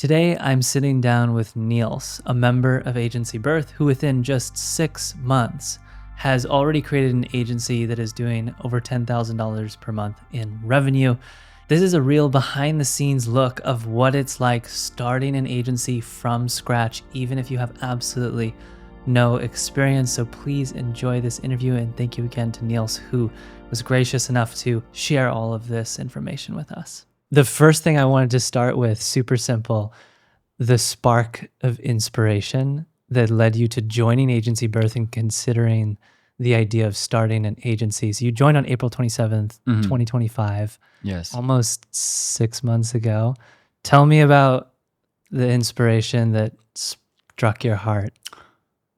Today, I'm sitting down with Niels, a member of Agency Birth, who within just 6 months has already created an agency that is doing over $10,000 per month in revenue. This is a real behind the scenes look of what it's like starting an agency from scratch, even if you have absolutely no experience. So please enjoy this interview, and thank you again to Niels, who was gracious enough to share all of this information with us. The first thing I wanted to start with, super simple, the spark of inspiration that led you to joining Agency Birth and considering the idea of starting an agency. So you joined on April 27th, 2025. Yes. Almost 6 months ago. Tell me about the inspiration that struck your heart.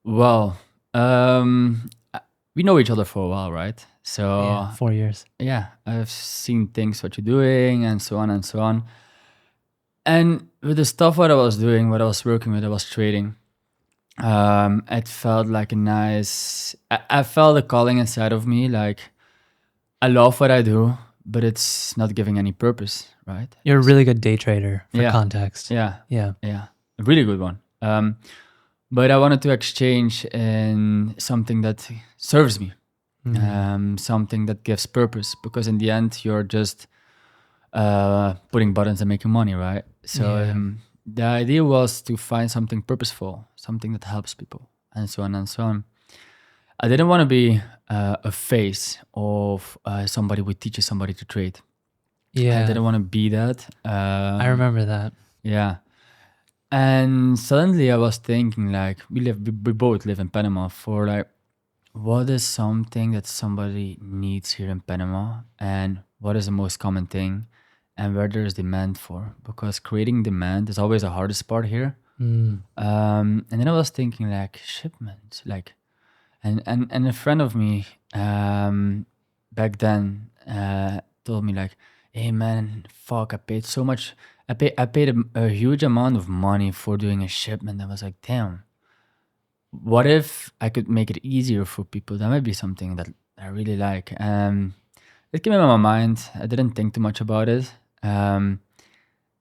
Well, we know each other for a while, right? So Yeah, 4 years. yeah, I've seen things what you're doing and so on and so on. And with the stuff what I was doing, what I was working with, I was trading. It felt like a nice. I felt a calling inside of me. Like I love what I do, but it's not giving any purpose, right? You're a really good day trader for context. Yeah, Yeah. a really good one. But I wanted to exchange in something that serves me. Something that gives purpose, because in the end you're just putting buttons and making money, right? So the idea was to find something purposeful, something that helps people, and so on and so on. I didn't want to be a face of somebody who teaches somebody to trade. I didn't want to be that. I remember that. Yeah. And suddenly I was thinking, like, we both live in Panama, for like, what is something that somebody needs here in Panama, and what is the most common thing, and where there is demand for? Because creating demand is always the hardest part here. And then I was thinking, like, shipments, like, and a friend of me back then told me, like, hey man, fuck, I paid so much. I paid a huge amount of money for doing a shipment. I was like, damn. What if I could make it easier for people? That might be something that I really like. It came in my mind. I didn't think too much about it.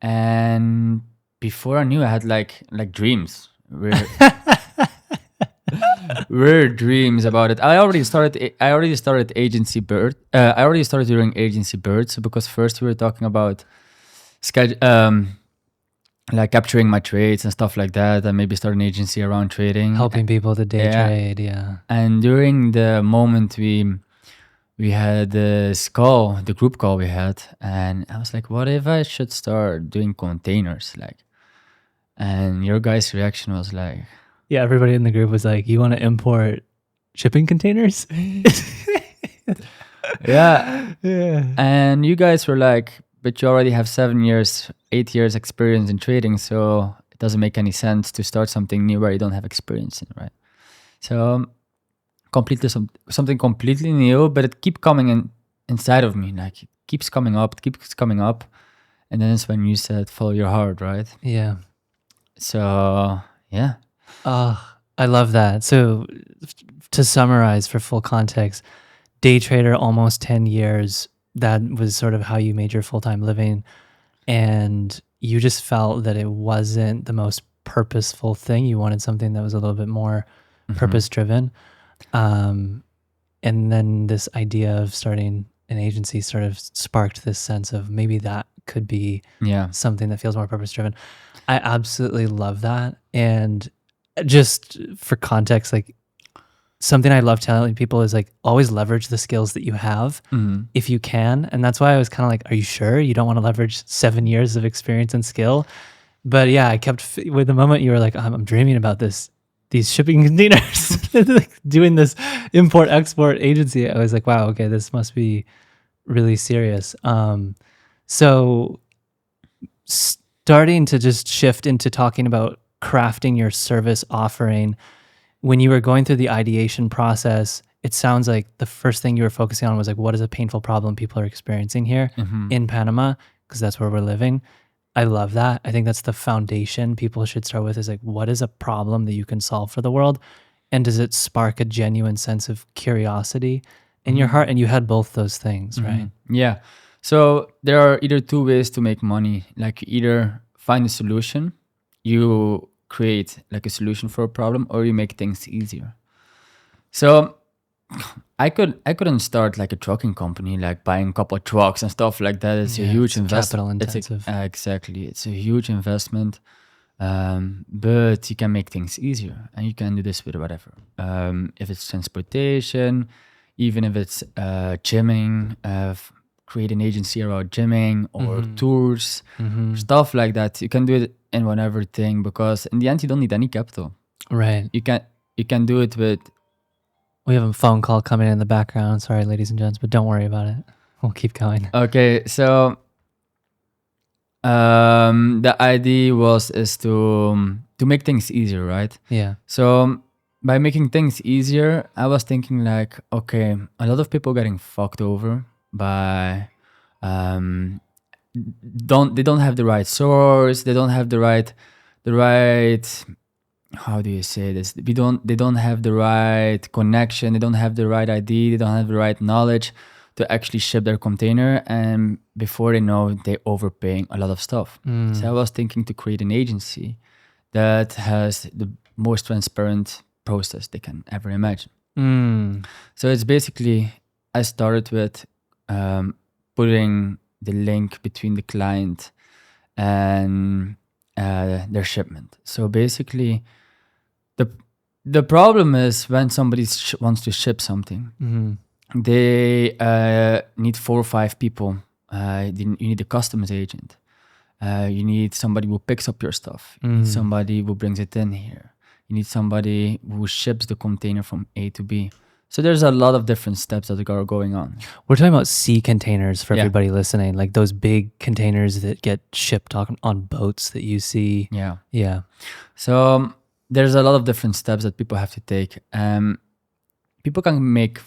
And before I knew, I had like dreams. Weird dreams about it. I already started Agency Birth. I already started doing Agency Birth. So because first we were talking about like capturing my trades and stuff like that, and maybe start an agency around trading, Helping people to day trade. Yeah. And during the moment we had this call, the group call we had, and I was like, what if I should start doing containers? Like, and your guys' reaction was like, yeah, everybody in the group was like, you want to import shipping containers? yeah. And you guys were like, but you already have 8 years experience in trading, so it doesn't make any sense to start something new where you don't have experience in, right? So something completely new, but it keeps coming inside of me. Like, it keeps coming up, and then it's when you said follow your heart, right? Yeah. So yeah. I love that. So to summarize for full context, day trader, almost 10 years. That was sort of how you made your full-time living, and you just felt that it wasn't the most purposeful thing. You wanted something that was a little bit more purpose-driven. And then this idea of starting an agency sort of sparked this sense of maybe that could be something that feels more purpose-driven. I absolutely love that. And just for context, like, something I love telling people is, like, always leverage the skills that you have if you can. And that's why I was kind of like, are you sure you don't want to leverage 7 years of experience and skill? But yeah, I kept, with the moment you were like, I'm dreaming about these shipping containers, like doing this import-export agency, I was like, wow, okay, this must be really serious. So starting to just shift into talking about crafting your service offering, when you were going through the ideation process, it sounds like the first thing you were focusing on was like, what is a painful problem people are experiencing here in Panama? Because that's where we're living. I love that. I think that's the foundation people should start with, is like, what is a problem that you can solve for the world? And does it spark a genuine sense of curiosity in your heart? And you had both those things, right? Yeah. So there are either two ways to make money. Like, you either find a solution, you create like a solution for a problem, or you make things easier. So I couldn't start like a trucking company, like buying a couple of trucks and stuff like that. It's a Yeah, huge it's capital investment. intensive. Exactly, it's a huge investment. But you can make things easier, and you can do this with whatever. If it's transportation, even if it's gymming, create an agency around gymming or tours, stuff like that. You can do it in whatever thing, because in the end, you don't need any capital. Right. You can do it with. We have a phone call coming in the background. Sorry, ladies and gents, but don't worry about it. We'll keep going. Okay, so the idea is to make things easier, right? Yeah. So by making things easier, I was thinking like, okay, a lot of people getting fucked over by they don't have the right source, they don't have the right how do you say this? They don't have the right connection, they don't have the right ID, they don't have the right knowledge to actually ship their container, and before they know, they overpaying a lot of stuff. So I was thinking to create an agency that has the most transparent process they can ever imagine. So it's basically, I started with putting the link between the client and their shipment. So basically, the problem is when somebody wants to ship something, they need 4 or 5 people. You need a customs agent. You need somebody who picks up your stuff. You need somebody who brings it in here. You need somebody who ships the container from A to B. So there's a lot of different steps that are going on. We're talking about sea containers for Yeah. everybody listening, like those big containers that get shipped on boats that you see. Yeah. Yeah. So there's a lot of different steps that people have to take. People can make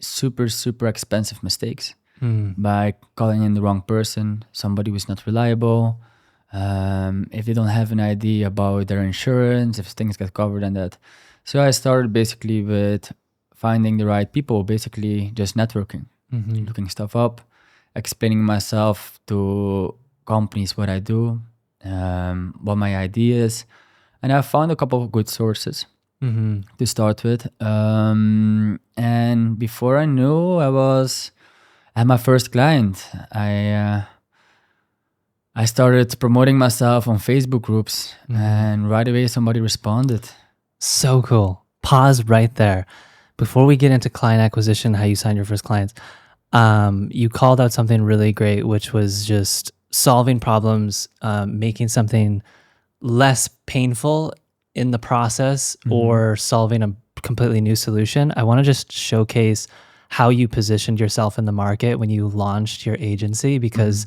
super, super expensive mistakes by calling in the wrong person, somebody who's not reliable. If they don't have an idea about their insurance, if things get covered and that. So I started basically with finding the right people, basically just networking, looking stuff up, explaining myself to companies what I do, what my idea is. And I found a couple of good sources to start with. And before I knew, I had my first client. I started promoting myself on Facebook groups, and right away somebody responded. So cool. Pause right there. Before we get into client acquisition, how you signed your first clients, you called out something really great, which was just solving problems, making something less painful in the process, or solving a completely new solution. I want to just showcase how you positioned yourself in the market when you launched your agency, because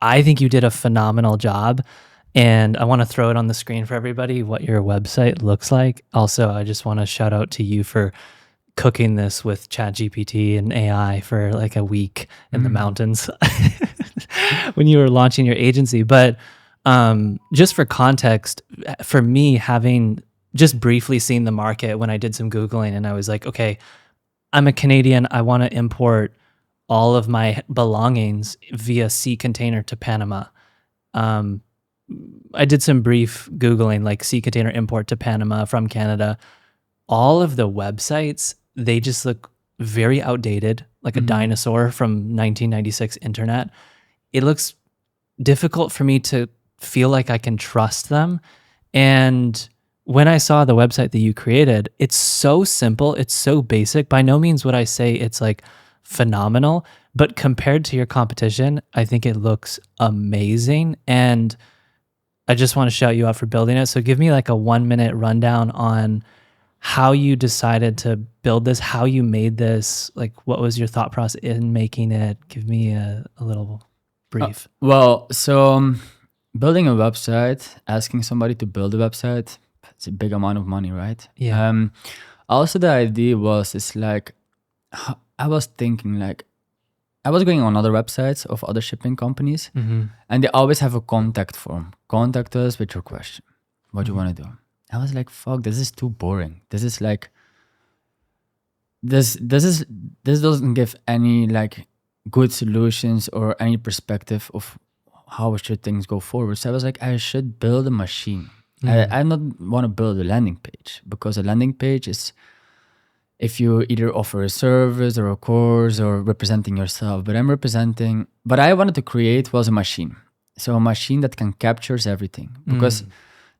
I think you did a phenomenal job. And I want to throw it on the screen for everybody what your website looks like. Also, I just want to shout out to you for cooking this with ChatGPT and AI for like a week in the mountains when you were launching your agency. But just for context, for me, having just briefly seen the market when I did some Googling, and I was like, okay, I'm a Canadian. I want to import all of my belongings via sea container to Panama. I did some brief Googling, like sea container import to Panama from Canada. All of the websites, they just look very outdated, like a dinosaur from 1996 internet. It looks difficult for me to feel like I can trust them. And when I saw the website that you created, it's so simple, it's so basic. By no means would I say it's like phenomenal, but compared to your competition, I think it looks amazing. And I just want to shout you out for building it. So give me like a 1-minute rundown on how you decided to build this, how you made this, like what was your thought process in making it? Give me a little brief. Well, so building a website, asking somebody to build a website, it's a big amount of money, right? Yeah. Also, the idea is like, I was thinking like, I was going on other websites of other shipping companies, and they always have a contact form. Contact us with your question. What do you want to do? I was like, fuck, this is too boring. This is like, this doesn't give any like good solutions or any perspective of how should things go forward? So I was like, I should build a machine. I not want to build a landing page, because a landing page is if you either offer a service or a course or representing yourself. But what I wanted to create was a machine. So a machine that can captures everything. Because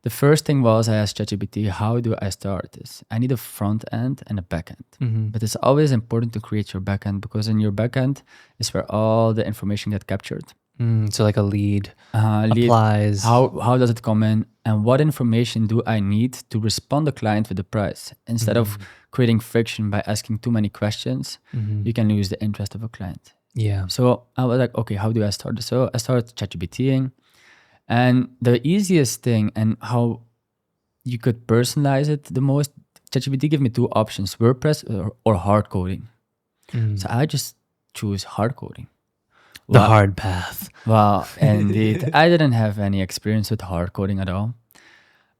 the first thing was, I asked ChatGPT, how do I start this? I need a front end and a back end. But it's always important to create your back end, because in your back end is where all the information get captured. So like a lead Lead, applies. how does it come in, and what information do I need to respond the client with the price? Instead of creating friction by asking too many questions, you can lose the interest of a client. Yeah. So I was like, okay, how do I start this? So I started ChatGPTing, and the easiest thing and how you could personalize it the most, ChatGPT gave me two options: WordPress or hard coding. So I just choose hard coding. The hard path. Well, indeed, I didn't have any experience with hard coding at all.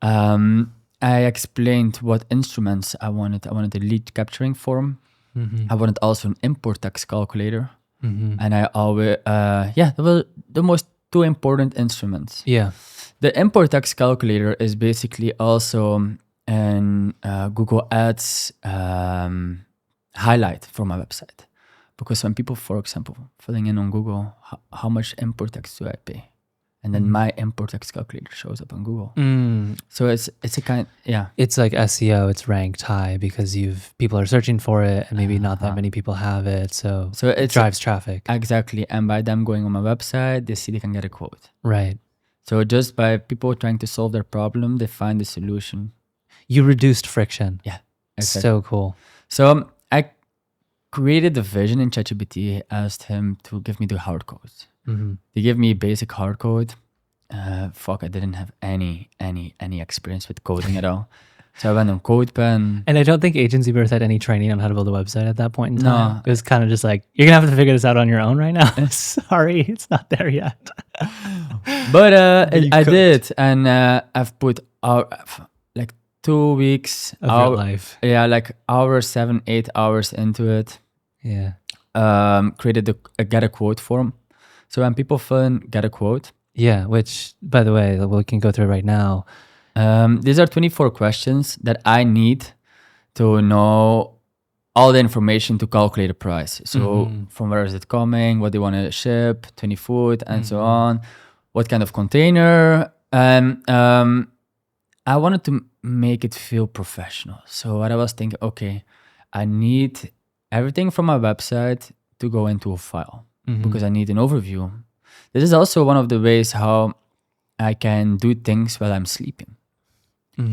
I explained what instruments I wanted. I wanted a lead capturing form. I wanted also an import text calculator. And I always, that were the most two important instruments. Yeah. The import text calculator is basically also an Google Ads highlight for my website. Because when people, for example, filling in on Google, how much import text do I pay? And then my import text calculator shows up on Google. So it's a kind, yeah. It's like SEO, it's ranked high because people are searching for it and maybe not that many people have it. So it drives traffic. Exactly. And by them going on my website, they see they can get a quote. Right. So just by people trying to solve their problem, they find the solution. You reduced friction. Yeah. Exactly. So cool. So I created the vision in ChatGPT, asked him to give me the hard codes. They gave me basic hard code. I didn't have any experience with coding at all. So I went on CodePen. And I don't think Agency Birth had any training on how to build a website at that point in time. No. It was kind of just like, you're going to have to figure this out on your own right now. Sorry, it's not there yet. But I did. And I've put like 2 weeks of your life. Yeah, like 7-8 hours into it. Yeah. Created a get a quote form. So when people fill in get a quote. Yeah, which, by the way, we can go through right now. These are 24 questions that I need to know all the information to calculate a price. So from where is it coming, what they want to ship, 20 foot, and so on, what kind of container. And I wanted to make it feel professional. So what I was thinking, okay, I need everything from my website to go into a file because I need an overview. This is also one of the ways how I can do things while I'm sleeping.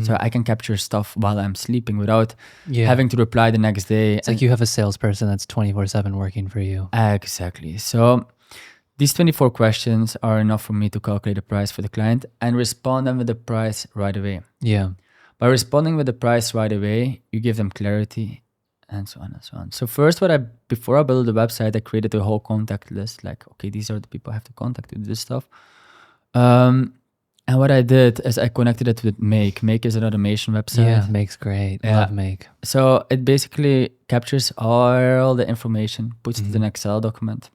So I can capture stuff while I'm sleeping without having to reply the next day. It's like you have a salesperson that's 24/7 working for you. Exactly. So these 24 questions are enough for me to calculate the price for the client and respond them with the price right away. Yeah. By responding with the price right away, you give them clarity and so on and so on. So first, before I built the website, I created a whole contact list. Like, okay, these are the people I have to contact to do this stuff. And what I did is I connected it with Make. Make is an automation website. Yeah, Make's great. I love Make. So it basically captures all the information, puts it in an Excel document.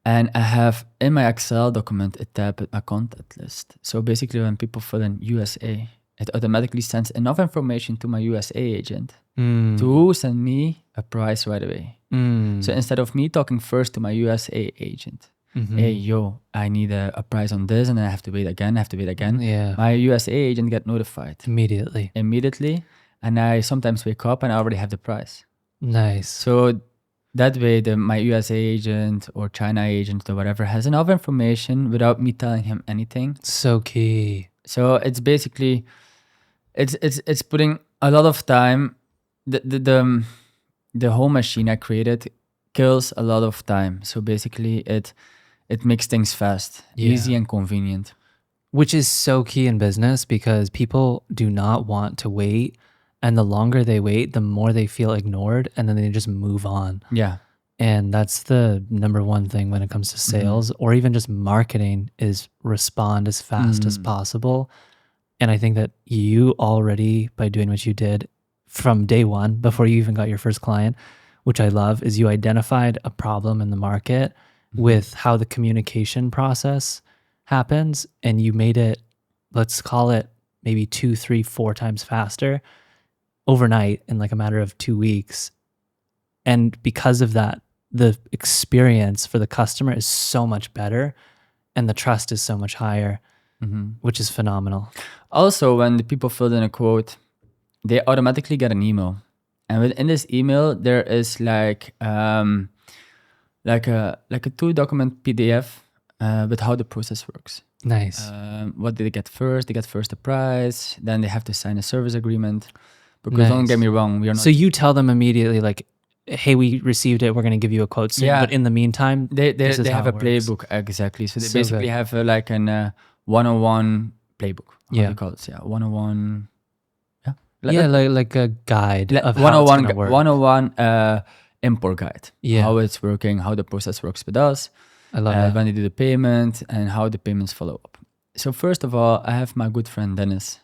And I have in my Excel document a tab with my contact list. So basically when people fill in USA, it automatically sends enough information to my USA agent to send me a price right away. So instead of me talking first to my USA agent, hey, yo, I need a price on this and then I have to wait again, Yeah. my USA agent get notified. Immediately. And I sometimes wake up and I already have the price. Nice. So that way, my USA agent or China agent or whatever has enough information without me telling him anything. So key. So it's basically, it's putting a lot of time. The whole machine I created kills a lot of time. So basically, it makes things fast, easy, and convenient. Which is so key in business because people do not want to wait. And the longer they wait, the more they feel ignored and then they just move on. Yeah. And that's the number one thing when it comes to sales or even just marketing is respond as fast as possible. And I think that you already, by doing what you did from day one, before you even got your first client, which I love, is you identified a problem in the market with how the communication process happens, and you made it, let's call it maybe 2, 3, 4 times faster overnight in like a matter of 2 weeks. And because of that, the experience for the customer is so much better and the trust is so much higher, which is phenomenal. Also, when the people filled in a quote, they automatically get an email. And within this email, there is like a 2-document PDF with how the process works. Nice. What did they get first? They get first the price, then they have to sign a service agreement. Because don't get Nice. me wrong, we are not. So you tell them immediately, like, hey, we received it, we're going to give you a quote soon. Yeah. But in the meantime, they this is have how a it works. playbook, exactly. So they So basically good. have like an 101 playbook. How do Yeah. you call it? Yeah, 101. Yeah. Yeah, like a guide of how 101 it's going to work. 101 import guide. Yeah. How it's working, how the process works with us. I love that. When they do the payment and how the payments follow up. So first of all, I have my good friend Dennis.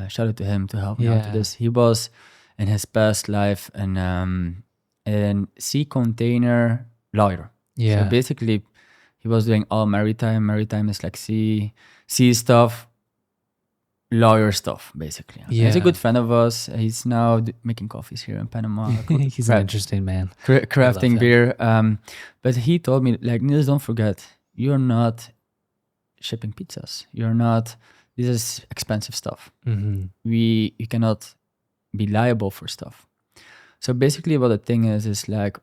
Shout out to him to help me out with this. He was in his past life an sea container lawyer. Yeah. So basically, he was doing all maritime. Maritime is like sea stuff, lawyer stuff, basically. He's a Yeah. good friend of us. He's now making coffees here in Panama. He's an interesting man. Crafting him. beer. But he told me, like, Niels, don't forget, you're not shipping pizzas. You're not, this is expensive stuff. You cannot be liable for stuff. So basically what the thing is like,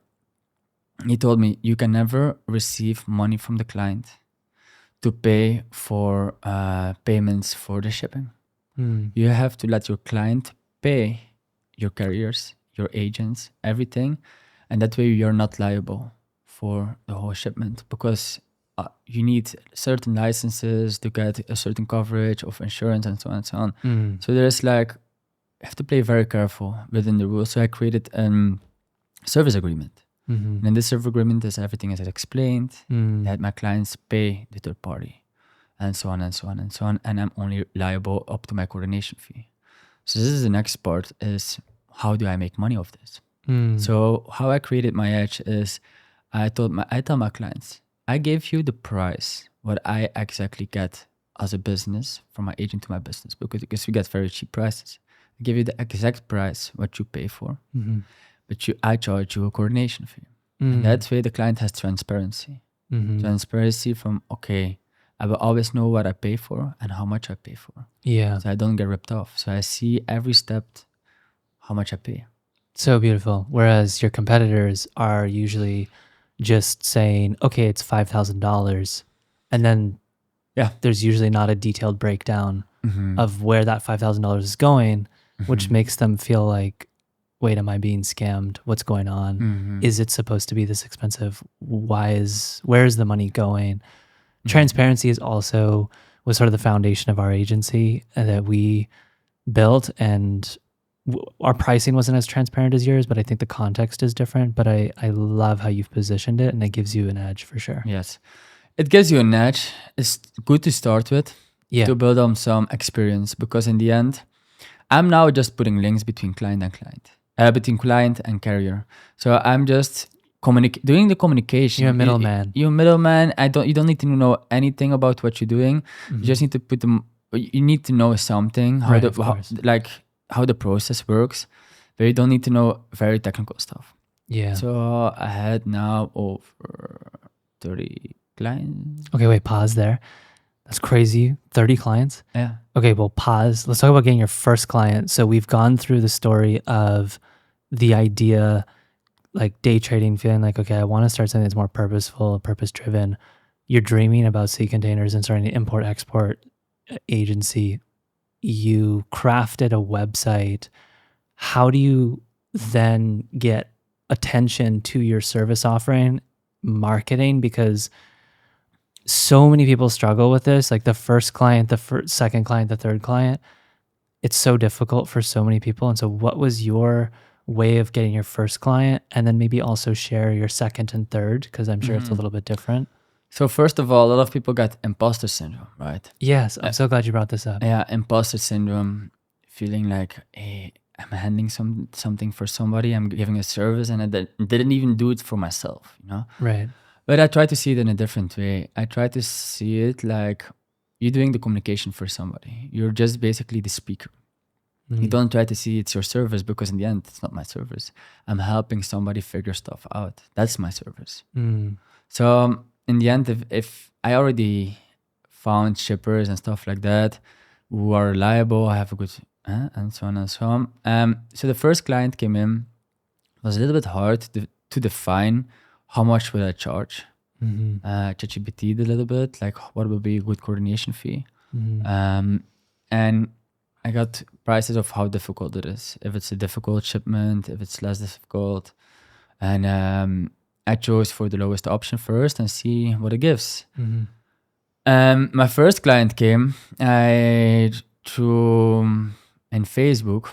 he told me, you can never receive money from the client to pay for payments for the shipping. You have to let your client pay your carriers, your agents, everything. And that way you're not liable for the whole shipment, because you need certain licenses to get a certain coverage of insurance and so on and so on. So there's like, you have to play very careful within the rules. So I created a service agreement. And in this service agreement is everything as explained, that my clients pay the third party, and so on and so on and so on. And I'm only liable up to my coordination fee. So this is the next part, is how do I make money off this? So how I created my edge is I tell my clients, I gave you the price, what I exactly get as a business from my agent to my business, because we get very cheap prices. I give you the exact price, what you pay for, but I charge you a coordination fee. And that way the client has transparency. Transparency from, okay, I will always know what I pay for and how much I pay for. Yeah. So I don't get ripped off. So I see every step how much I pay. So beautiful. Whereas your competitors are usually just saying, okay, it's $5,000. And then there's usually not a detailed breakdown of where that $5,000 is going, which makes them feel like, wait, am I being scammed? What's going on? Is it supposed to be this expensive? Where is the money going? Transparency was sort of the foundation of our agency that we built, and our pricing wasn't as transparent as yours, but I think the context is different. But I love how you've positioned it, and it gives you an edge for sure. Yes. It gives you an edge. It's good to start with, to build on some experience, because in the end, I'm now just putting links between client and carrier. So I'm just doing the communication. You're a middleman. You're a middleman. You don't need to know anything about what you're doing. You just need to put them. You need to know something, how the process works, but you don't need to know very technical stuff. Yeah. So I had now over 30 clients. Okay, wait, pause there. That's crazy. 30 clients? Yeah. Okay, well, pause. Let's talk about getting your first client. So we've gone through the story of the idea, like day trading, feeling like, okay, I want to start something that's more purposeful, purpose-driven. You're dreaming about sea containers and starting an import-export agency. You crafted a website. How do you then get attention to your service offering, marketing? Because so many people struggle with this, like the first client, the second client, the third client. It's so difficult for so many people. And so what was your way of getting your first client? And then maybe also share your second and third, because I'm sure it's a little bit different. So first of all, a lot of people got imposter syndrome, right? Yes, I'm so glad you brought this up. Yeah, imposter syndrome, feeling like, hey, I'm handing something for somebody, I'm giving a service, and I didn't even do it for myself, you know? Right. But I try to see it in a different way. I try to see it like you're doing the communication for somebody. You're just basically the speaker. You don't try to see it's your service, because in the end, it's not my service. I'm helping somebody figure stuff out. That's my service. So in the end, if I already found shippers and stuff like that who are reliable, I have a good, and so on and so on. So the first client came in. It was a little bit hard to define how much will I charge. ChatGPT did a little bit, like what will be a good coordination fee. And I got prices of how difficult it is. If it's a difficult shipment, if it's less difficult. And I chose for the lowest option first and see what it gives. My first client came, through in Facebook.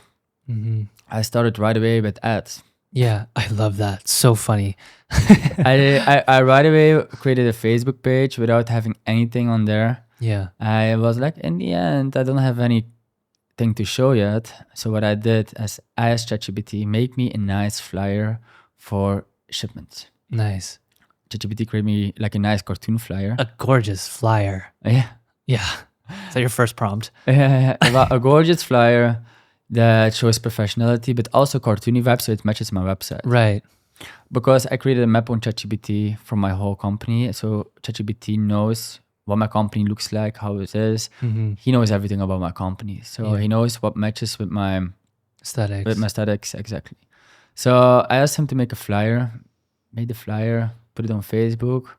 I started right away with ads. Yeah, I love that. So funny. I right away created a Facebook page without having anything on there. Yeah. I was like, in the end, I don't have anything to show yet. So what I did is I asked ChatGPT, make me a nice flyer for shipments. Nice. ChatGPT created me like a nice cartoon flyer. A gorgeous flyer. Yeah. Yeah. Is that your first prompt? A gorgeous flyer that shows professionality, but also cartoony vibes, so it matches my website. Right. Because I created a map on ChatGPT for my whole company, so ChatGPT knows what my company looks like, how it is. He knows everything about my company, so he knows what matches with my aesthetics. With my aesthetics, exactly. So I asked him to make a flyer, made the flyer, put it on Facebook,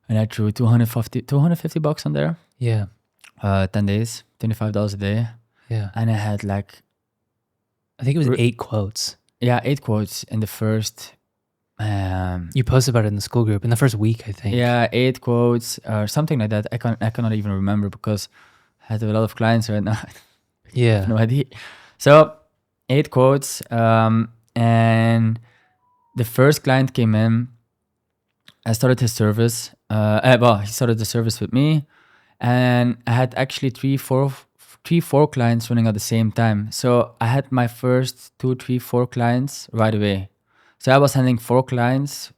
and I threw $250 on there. Yeah. 10 days, $25 a day. Yeah. And I had like, I think it was 8 quotes. Yeah, 8 quotes in the first. You posted about it in the school group in the first week, I think. Yeah, 8 quotes or something like that. I cannot even remember because I had a lot of clients right now. Yeah. I have no idea. So 8 quotes, and the first client came in. I started his service. He started the service with me, and I had actually 4 clients running at the same time. So I had my first 2, 3, 4 clients right away. So I was handling 4 clients.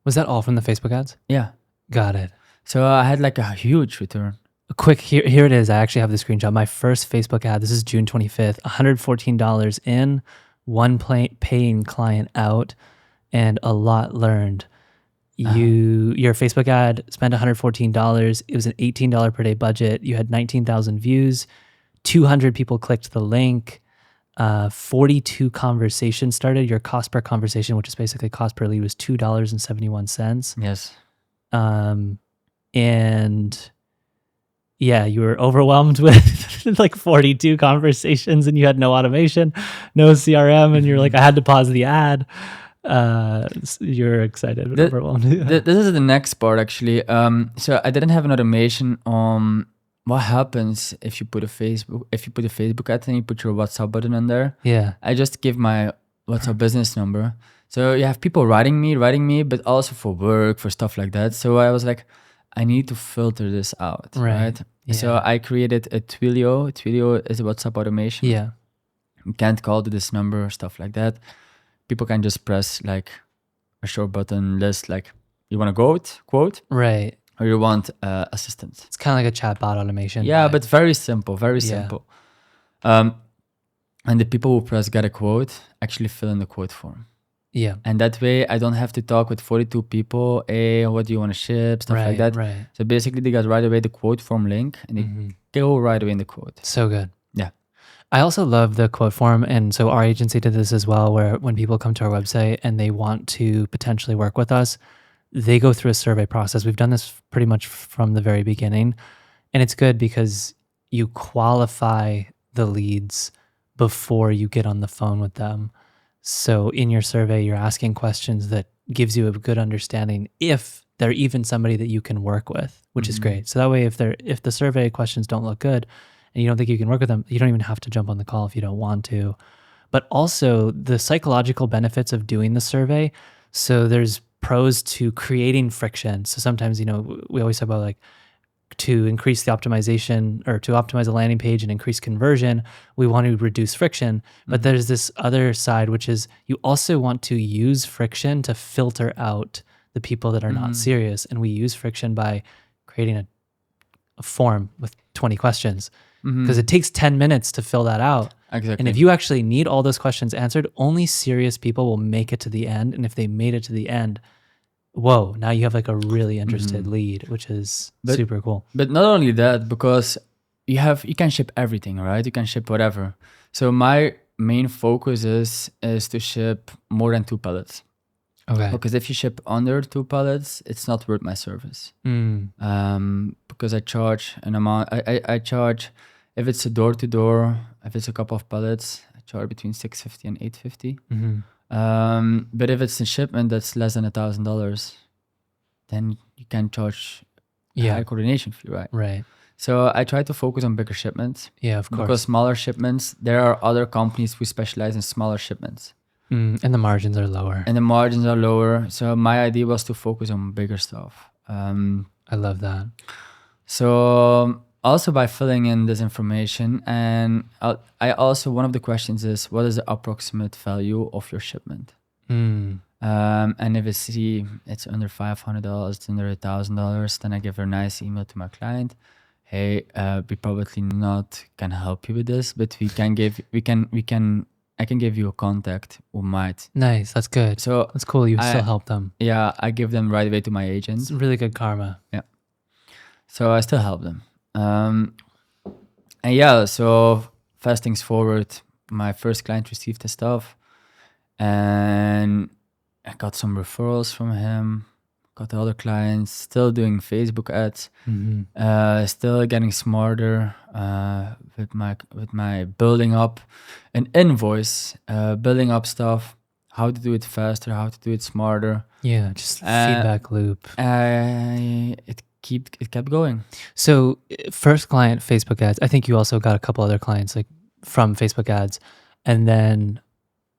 Was that all from the Facebook ads? Yeah. Got it. So I had like a huge return. A quick, here it is. I actually have the screenshot. My first Facebook ad, this is June 25th, $114 in, 1 paying client out, and a lot learned. Your Facebook ad spent $114. It was an $18 per day budget. You had 19,000 views. 200 people clicked the link. 42 conversations started. Your cost per conversation, which is basically cost per lead, was $2.71. Yes. And yeah, you were overwhelmed with like 42 conversations, and you had no automation, no CRM, and you're like, I had to pause the ad. You're excited but overwhelmed. This is the next part actually. So I didn't have an automation on what happens if you put a Facebook ad and you put your WhatsApp button on there. Yeah. I just give my WhatsApp business number. So you have people writing me, but also for work, for stuff like that. So I was like, I need to filter this out, right? Yeah. So I created a Twilio. Twilio is a WhatsApp automation. Yeah. You can't call to this number, stuff like that. People can just press like a short button list, like you want a quote, right? Or you want assistance. It's kind of like a chatbot automation. Yeah, but very simple, simple. And the people who press get a quote actually fill in the quote form. Yeah. And that way I don't have to talk with 42 people. Hey, what do you want to ship? Stuff like that. Right. So basically they got right away the quote form link and they go right away in the quote. So good. Yeah. I also love the quote form. And so our agency did this as well, where when people come to our website and they want to potentially work with us, they go through a survey process. We've done this pretty much from the very beginning. And it's good because you qualify the leads before you get on the phone with them. So in your survey, you're asking questions that gives you a good understanding if they're even somebody that you can work with, which is great. So that way, if the survey questions don't look good and you don't think you can work with them, you don't even have to jump on the call if you don't want to. But also the psychological benefits of doing the survey. So there's pros to creating friction. So sometimes, we always talk about like to increase the optimization or to optimize a landing page and increase conversion, we want to reduce friction. But there's this other side, which is you also want to use friction to filter out the people that are not serious. And we use friction by creating a form with 20 questions because it takes 10 minutes to fill that out. Exactly. And if you actually need all those questions answered, only serious people will make it to the end. And if they made it to the end, whoa, now you have like a really interested lead, which is super cool. But not only that, because you can ship everything, right? You can ship whatever. So my main focus is to ship more than 2 pallets. Okay. Because if you ship under 2 pallets, it's not worth my service. Because I charge an amount. I charge, if it's a door to door, if it's a couple of pallets, I charge between $650 and $850. But if it's a shipment that's less than $1,000, then you can charge a high coordination fee, right? Right. So I try to focus on bigger shipments. Yeah, of course. Because smaller shipments, there are other companies who specialize in smaller shipments. And the margins are lower. So my idea was to focus on bigger stuff. I love that. So also by filling in this information, and I also, one of the questions is, what is the approximate value of your shipment? And if it's under $500, it's under $1,000, then I give a nice email to my client. Hey, we probably not can help you with this, but I can give you a contact who might. Nice, that's good. So that's cool. You still help them. Yeah, I give them right away to my agent. It's really good karma. Yeah. So I still help them. And yeah, so fast things forward, my first client received the stuff, and I got some referrals from him. Got other clients, still doing Facebook ads, still getting smarter with my building up an invoice, building up stuff, how to do it faster, how to do it smarter. Yeah, just feedback loop. It kept going. So first client, Facebook ads. I think you also got a couple other clients like from Facebook ads, and then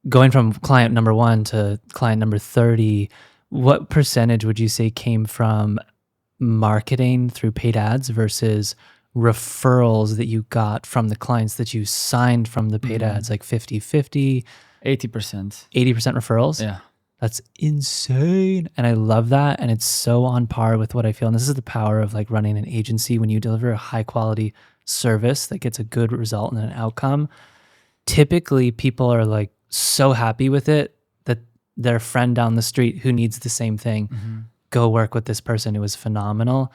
going from client number 1 to client number 30. What percentage would you say came from marketing through paid ads versus referrals that you got from the clients that you signed from the paid ads, like 50-50? 80%. 80% referrals? Yeah. That's insane. And I love that. And it's so on par with what I feel. And this is the power of like running an agency. When you deliver a high quality service that gets a good result and an outcome, typically people are like so happy with it that their friend down the street who needs the same thing, go work with this person. It was phenomenal.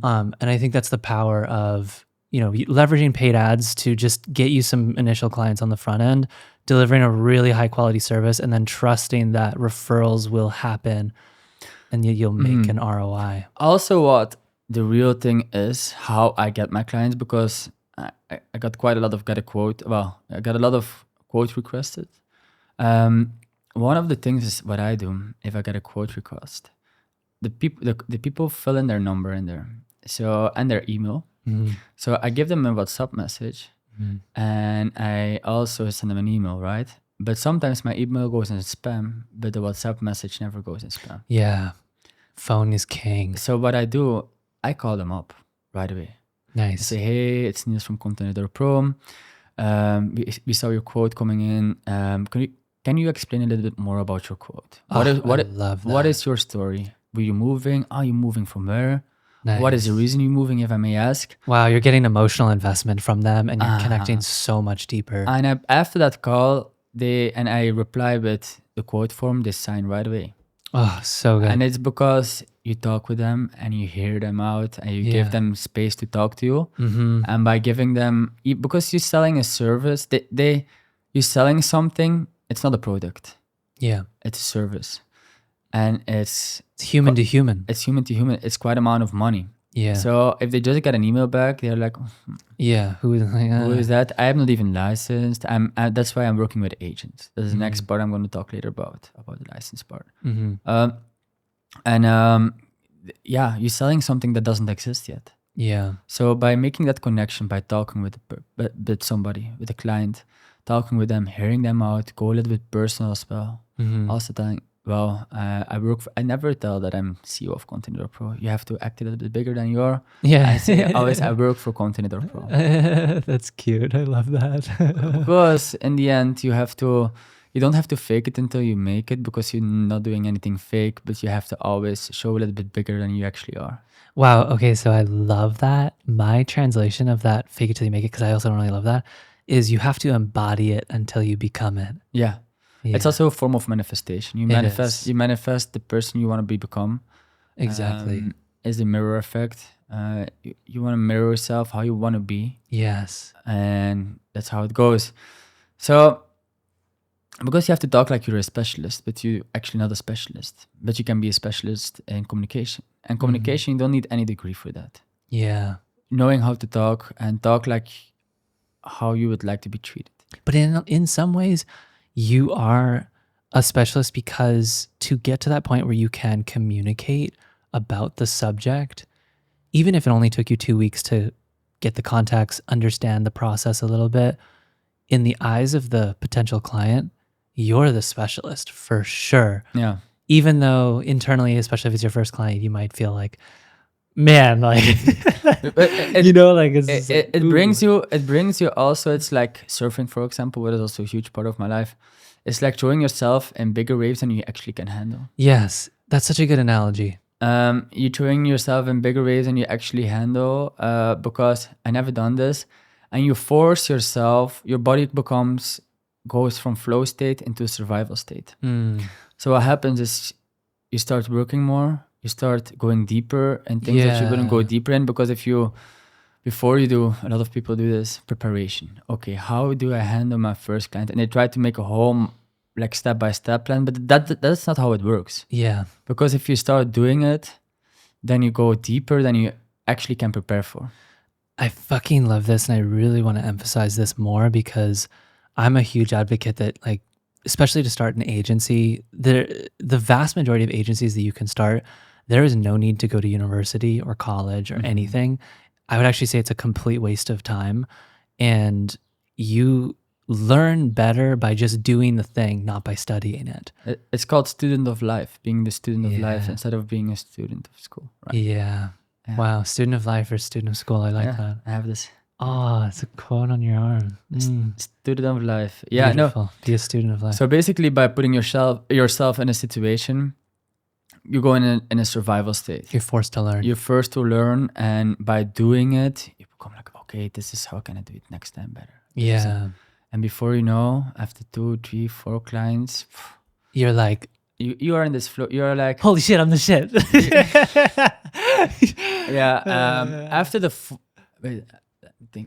And I think that's the power of, leveraging paid ads to just get you some initial clients on the front end, delivering a really high quality service, and then trusting that referrals will happen and you'll make an ROI. Also, what the real thing is, how I get my clients, because I got quite a lot of I got a lot of quote requested. One of the things is what I do if I get a quote request. The people fill in their number in there, and their email. So I give them a WhatsApp message, and I also send them an email, right? But sometimes my email goes in spam, but the WhatsApp message never goes in spam. Yeah, phone is king. So what I do, I call them up right away. Nice. I say, hey, it's Niels from Container Pro. We saw your quote coming in. Can you explain a little bit more about your quote? I love that. What is your story? Were you moving? Are you moving from where? Nice. What is the reason you're moving, if I may ask? Wow, you're getting emotional investment from them and you're connecting so much deeper. And after that call, I reply with the quote form, they sign right away. Oh, so good. And it's because you talk with them and you hear them out and you give them space to talk to you. And by giving them, because you're selling a service, you're selling something. It's not a product. Yeah. It's a service. And it's human to human. It's human to human. It's quite amount of money. Yeah. So if they just get an email back, they're like, yeah, who is that? I am not even licensed. That's why I'm working with agents. That's the next part I'm going to talk later about the license part. You're selling something that doesn't exist yet. Yeah. So by making that connection, by talking with somebody, with a client, talking with them, hearing them out, go a little bit personal as well. Also telling, I never tell that I'm CEO of Container Pro. You have to act a little bit bigger than you are. Yeah. I say always, I work for Container Pro. That's cute. I love that. Because in the end, you have to you don't have to fake it until you make it, because you're not doing anything fake, but you have to always show a little bit bigger than you actually are. Wow. Okay. So I love that. My translation of that fake it till you make it, because I also don't really love that, is you have to embody it until you become it. Yeah. Yeah, It's also a form of manifestation. You It manifest is. you manifest the person you want to become. Exactly. Is the mirror effect. You want to mirror yourself how you want to be, Yes. and that's how it goes. So, because you have to talk like you're a specialist, but you're actually not a specialist. But you can be a specialist in communication. And communication, you don't need any degree for that. Yeah. Knowing how to talk and talk like how you would like to be treated. But in some ways, you are a specialist, because to get to that point where you can communicate about the subject, even if it only took you 2 weeks to get the context, understand the process a little bit, in the eyes of the potential client, you're the specialist for sure. Yeah. Even though internally, especially if it's your first client, you might feel like, man, like, It- you know, like it's just like, it ooh. brings you also. It's like surfing, for example, what is also a huge part of my life. It's like throwing yourself in bigger waves than you actually can handle. Yes, that's such a good analogy. You're throwing yourself in bigger waves than you actually handle, because I never done this, and you force yourself. Your body goes from flow state into survival state. So what happens is you start working more, you start going deeper in things that you wouldn't go Yeah. deeper in, because before you do, a lot of people do this preparation. Okay, how do I handle my first client? And they try to make a whole like step-by-step plan, but that's not how it works. Yeah. Because if you start doing it, then you go deeper than you actually can prepare for. I fucking love this, and I really want to emphasize this more, because I'm a huge advocate that, like, especially to start an agency, the vast majority of agencies that you can start, there is no need to go to university or college or anything. I would actually say it's a complete waste of time, and you learn better by just doing the thing, not by studying it. It's called student of life, being the student of life Yeah. instead of being a student of school. Right? Yeah. Yeah. Wow. Student of life or student of school. I like Yeah, that. I have this Oh, it's a quote on your arm. student of life. Yeah, Beautiful. Be a student of life. So basically, by putting yourself in a situation, you go in a survival state. You're forced to learn. You're first to learn, and by doing it, you become like, okay, this is how can I do it next time better. Yeah. And before you know, after 2, 3, 4 clients, You're like, you are in this flow. You are like, holy shit, I'm the shit. yeah. After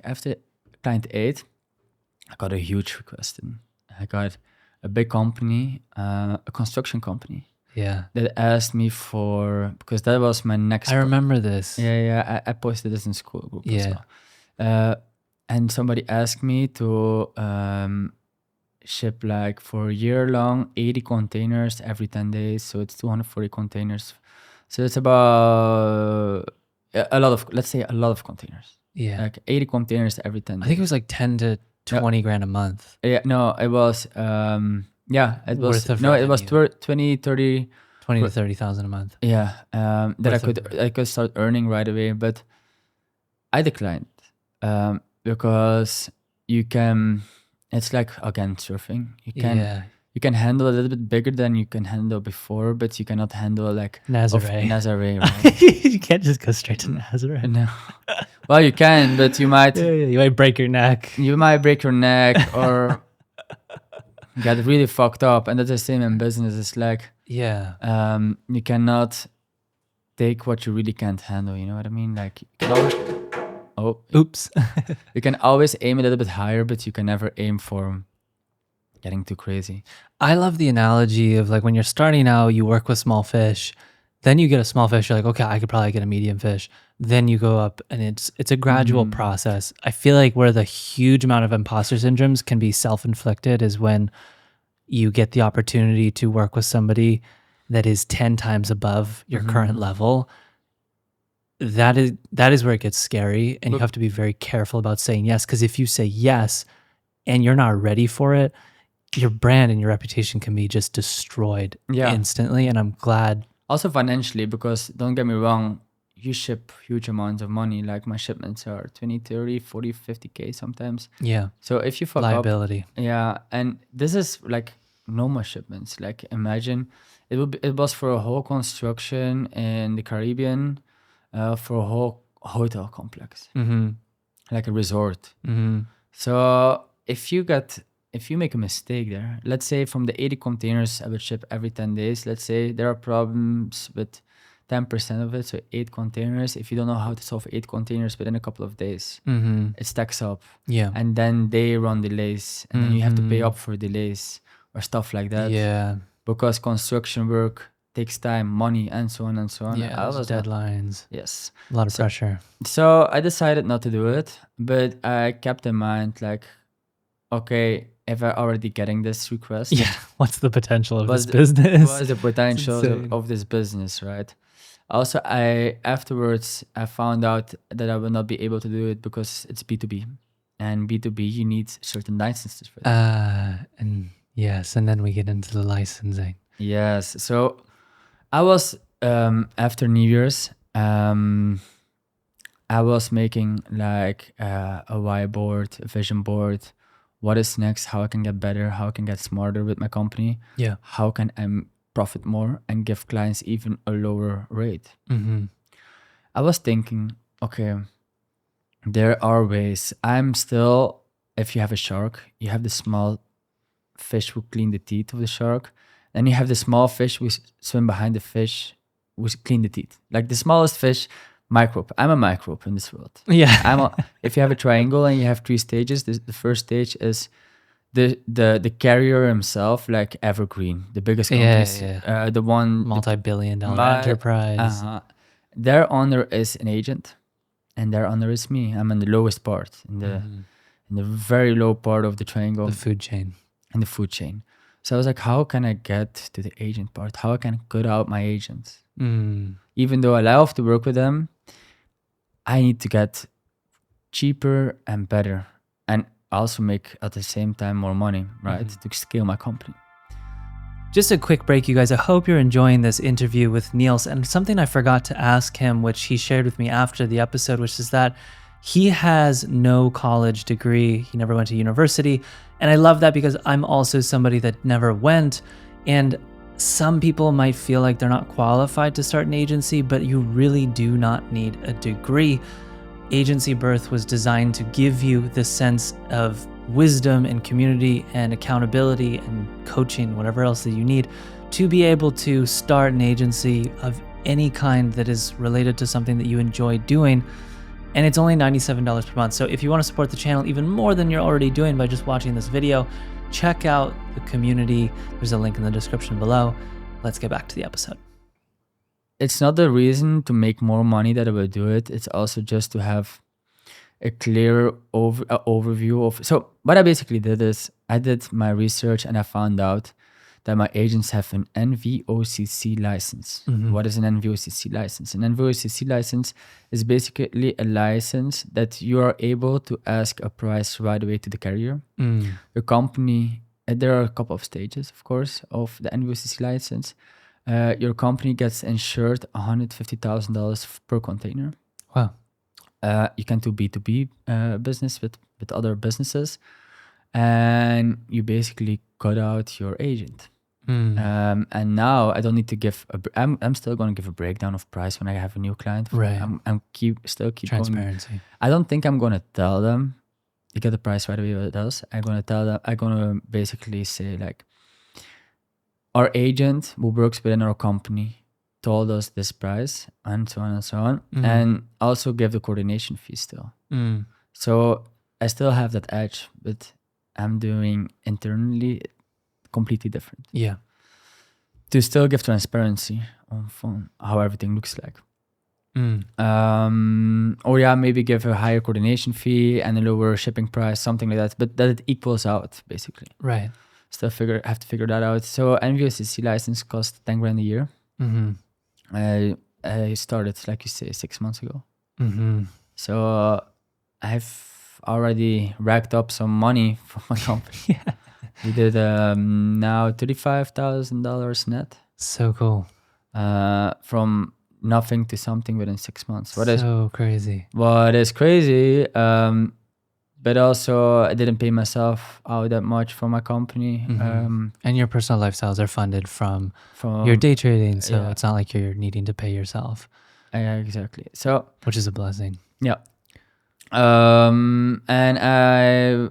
after client 8, I got a huge request. And I got a big company, a construction company, Yeah. that asked me because that was my next. I remember this. Yeah. I posted this in school group as Yeah. well. And somebody asked me to ship like for a year long 80 containers every 10 days. So it's 240 containers. So it's about a lot of containers. Yeah. Like 80 containers every 10 days. I think it was like 10 to 20 grand a month. Yeah, no, it was it was Worth of it was revenue. 20, 30. 20 to 30,000 a month. Yeah, that Worth of I could start earning right away, but I declined because you can. It's like again surfing. You can handle a little bit bigger than you can handle before, but you cannot handle like Nazare, right? You can't just go straight to Nazareth. No. Well, you can, but you might You might break your neck. you might break your neck or get really fucked up, and that's the same in business. It's like you cannot take what you really can't handle. You know what I mean? Like you can always, Oops. you can always aim a little bit higher, but you can never aim for getting too crazy. I love the analogy of like when you're starting out, you work with small fish, then you get a small fish, you're like, okay, I could probably get a medium fish. Then you go up, and it's a gradual process. I feel like where the huge amount of imposter syndromes can be self-inflicted is when you get the opportunity to work with somebody that is 10 times above your current level. That is where it gets scary, and you have to be very careful about saying yes, because if you say yes and you're not ready for it, your brand and your reputation can be just destroyed instantly. And I'm glad. Also financially, because don't get me wrong, you ship huge amounts of money. Like my shipments are 20, 30, 40, 50K sometimes. Yeah. So if you fuck liability. up, and this is like normal shipments. Like imagine it was for a whole construction in the Caribbean, for a whole hotel complex, like a resort. So if you make a mistake there, let's say from the 80 containers I would ship every 10 days, let's say there are problems with 10% of it, so 8 containers. If you don't know how to solve 8 containers within a couple of days, it stacks up. Yeah. And then they run delays, and then you have to pay up for delays or stuff like that. Yeah. Because construction work takes time, money, and so on and so on. Yeah. I Those was not- deadlines. yes. A lot of pressure. So I decided not to do it, but I kept in mind, like, okay, if I already getting this request, Yeah. What's the potential of What's this the- business? what is the potential insane. of this business, right? Also, afterwards I found out that I will not be able to do it because it's B2B, and B2B you need certain licenses for that. And yes, and then we get into the licensing. Yes. So I was after New Year's, I was making like a whiteboard, a vision board. What is next? How I can get better? How I can get smarter with my company? Yeah. How can I profit more and give clients even a lower rate? I was thinking, okay, there are ways. If you have a shark, you have the small fish who clean the teeth of the shark. Then you have the small fish who swim behind the fish who clean the teeth. Like the smallest fish, microbe. I'm a microbe in this world. Yeah. If you have a triangle and you have 3 stages, the first stage is the carrier himself, like Evergreen, the biggest companies, the one multi-billion-dollar enterprise. Their owner is an agent, and their owner is me. I'm in the lowest part, in the very low part of the triangle, The food chain. in the food chain. So I was like, how can I get to the agent part? How can I cut out my agents? Even though I love to work with them, I need to get cheaper and better, and also make at the same time more money, right? To scale my company. Just a quick break, you guys. I hope you're enjoying this interview with Niels. And something I forgot to ask him, which he shared with me after the episode, which is that he has no college degree. He never went to university. And I love that because I'm also somebody that never went. And some people might feel like they're not qualified to start an agency, but you really do not need a degree. Agency Birth was designed to give you the sense of wisdom and community and accountability and coaching, whatever else that you need, to be able to start an agency of any kind that is related to something that you enjoy doing. And it's only $97 per month. So if you want to support the channel even more than you're already doing by just watching this video, check out the community. There's a link in the description below. Let's get back to the episode. It's not the reason to make more money that I will do it. It's also just to have a clear overview of. So what I basically did is I did my research and I found out that my agents have an NVOCC license. What is an NVOCC license? An NVOCC license is basically a license that you are able to ask a price right away to the carrier. Your company, there are a couple of stages, of course, of the NVOCC license. Your company gets insured $150,000 per container. Wow. You can do B2B business with other businesses, and you basically cut out your agent. And now I don't need to give I'm still going to give a breakdown of price when I have a new client. Right. I'm keep Transparency. going. I don't think I'm going to tell them you get the price right away with us. I'm going to tell them, I'm going to basically say like, our agent who works within our company told us this price, and so on and so on, and also give the coordination fee still. So I still have that edge, but I'm doing internally completely different. Yeah. To still give transparency on how everything looks like. Or yeah, maybe give a higher coordination fee and a lower shipping price, something like that, but that it equals out basically. Right. Still have to figure that out. So NVOCC license cost 10 grand a year. I started, like you say, 6 months ago. So I've already racked up some money for my company. We did now $35,000 net. So cool. From nothing to something within 6 months. So crazy. What is crazy, but also I didn't pay myself out that much for my company. And your personal lifestyles are funded from From your day trading, so yeah, it's not like you're needing to pay yourself, yeah, exactly. So which is a blessing. yeah, and I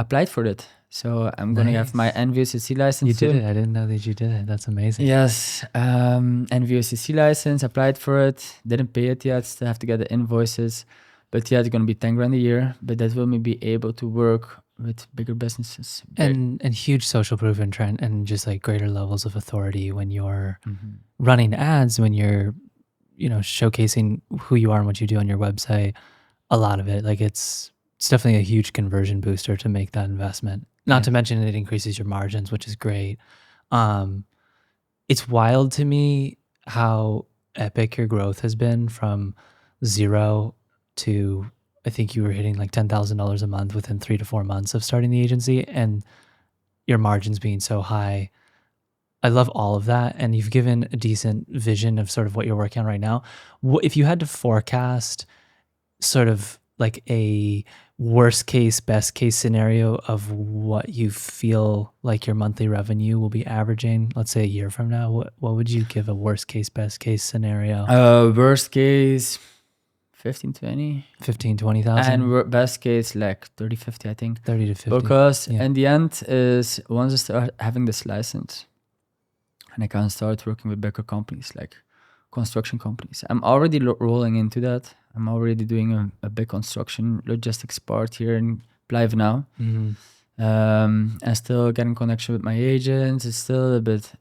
applied for it. So I'm gonna have my Nice. NVOCC license You soon. did it. I didn't know that you did it. That's amazing. Yes, NVOCC license, applied for it, didn't pay it yet, still have to get the invoices. But yeah, it's gonna be 10 grand a year, but that will me be able to work with bigger businesses. And huge social proof and trend and just like greater levels of authority when you're Mhm. running ads, when you're, showcasing who you are and what you do on your website. A lot of it, like it's definitely a huge conversion booster to make that investment. Not to Yes. mention it increases your margins, which is great. Um, it's wild to me how epic your growth has been from 0 to, I think you were hitting like $10,000 a month within 3 to 4 months of starting the agency, and your margins being so high. I love all of that, and you've given a decent vision of sort of what you're working on right now. If you had to forecast sort of like a worst case, best case scenario of what you feel like your monthly revenue will be averaging, let's say a year from now, what would you give a worst case, best case scenario? Worst case 15, 20. 15, 20,000? And best case like 30, 50, I think. 30 to 50. Because Yeah. in the end is once I start having this license and I can start working with bigger companies like construction companies. I'm already rolling into that. I'm already doing a big construction logistics part here in Blijven now. Mm-hmm. And still getting connection with my agents. It's still a bit,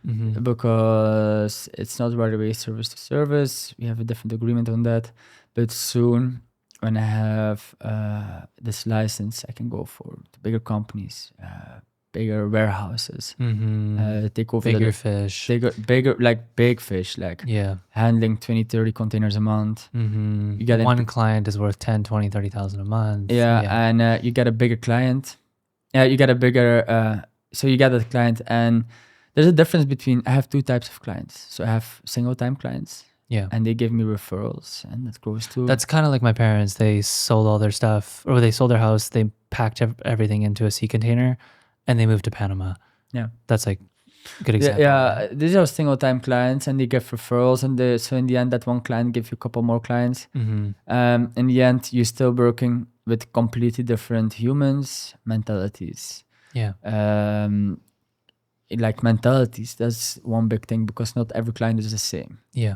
Mm-hmm. because it's not right away service to service. We have a different agreement on that. But soon, when I have this license, I can go for the bigger companies, bigger warehouses, Mm-hmm. take over Bigger fish. bigger, like big fish, like Yeah. handling 20, 30 containers a month. Mm-hmm. You get One client is worth 10, 20, 30,000 a month. and you get a bigger client. Yeah, you get a bigger, so you get a client, and there's a difference between, I have two types of clients. So I have single time clients, Yeah. and they give me referrals, and that goes to That's kind of like my parents. They sold all their stuff, or they sold their house. They packed everything into a sea container, and they moved to Panama. Yeah. That's like a good example. Yeah, these are single time clients, and they give referrals, and so in the end, that one client gives you a couple more clients. Mm-hmm. In the end, you're still working with completely different humans, mentalities. Yeah. Like mentalities, that's one big thing, because not every client is the same. Yeah.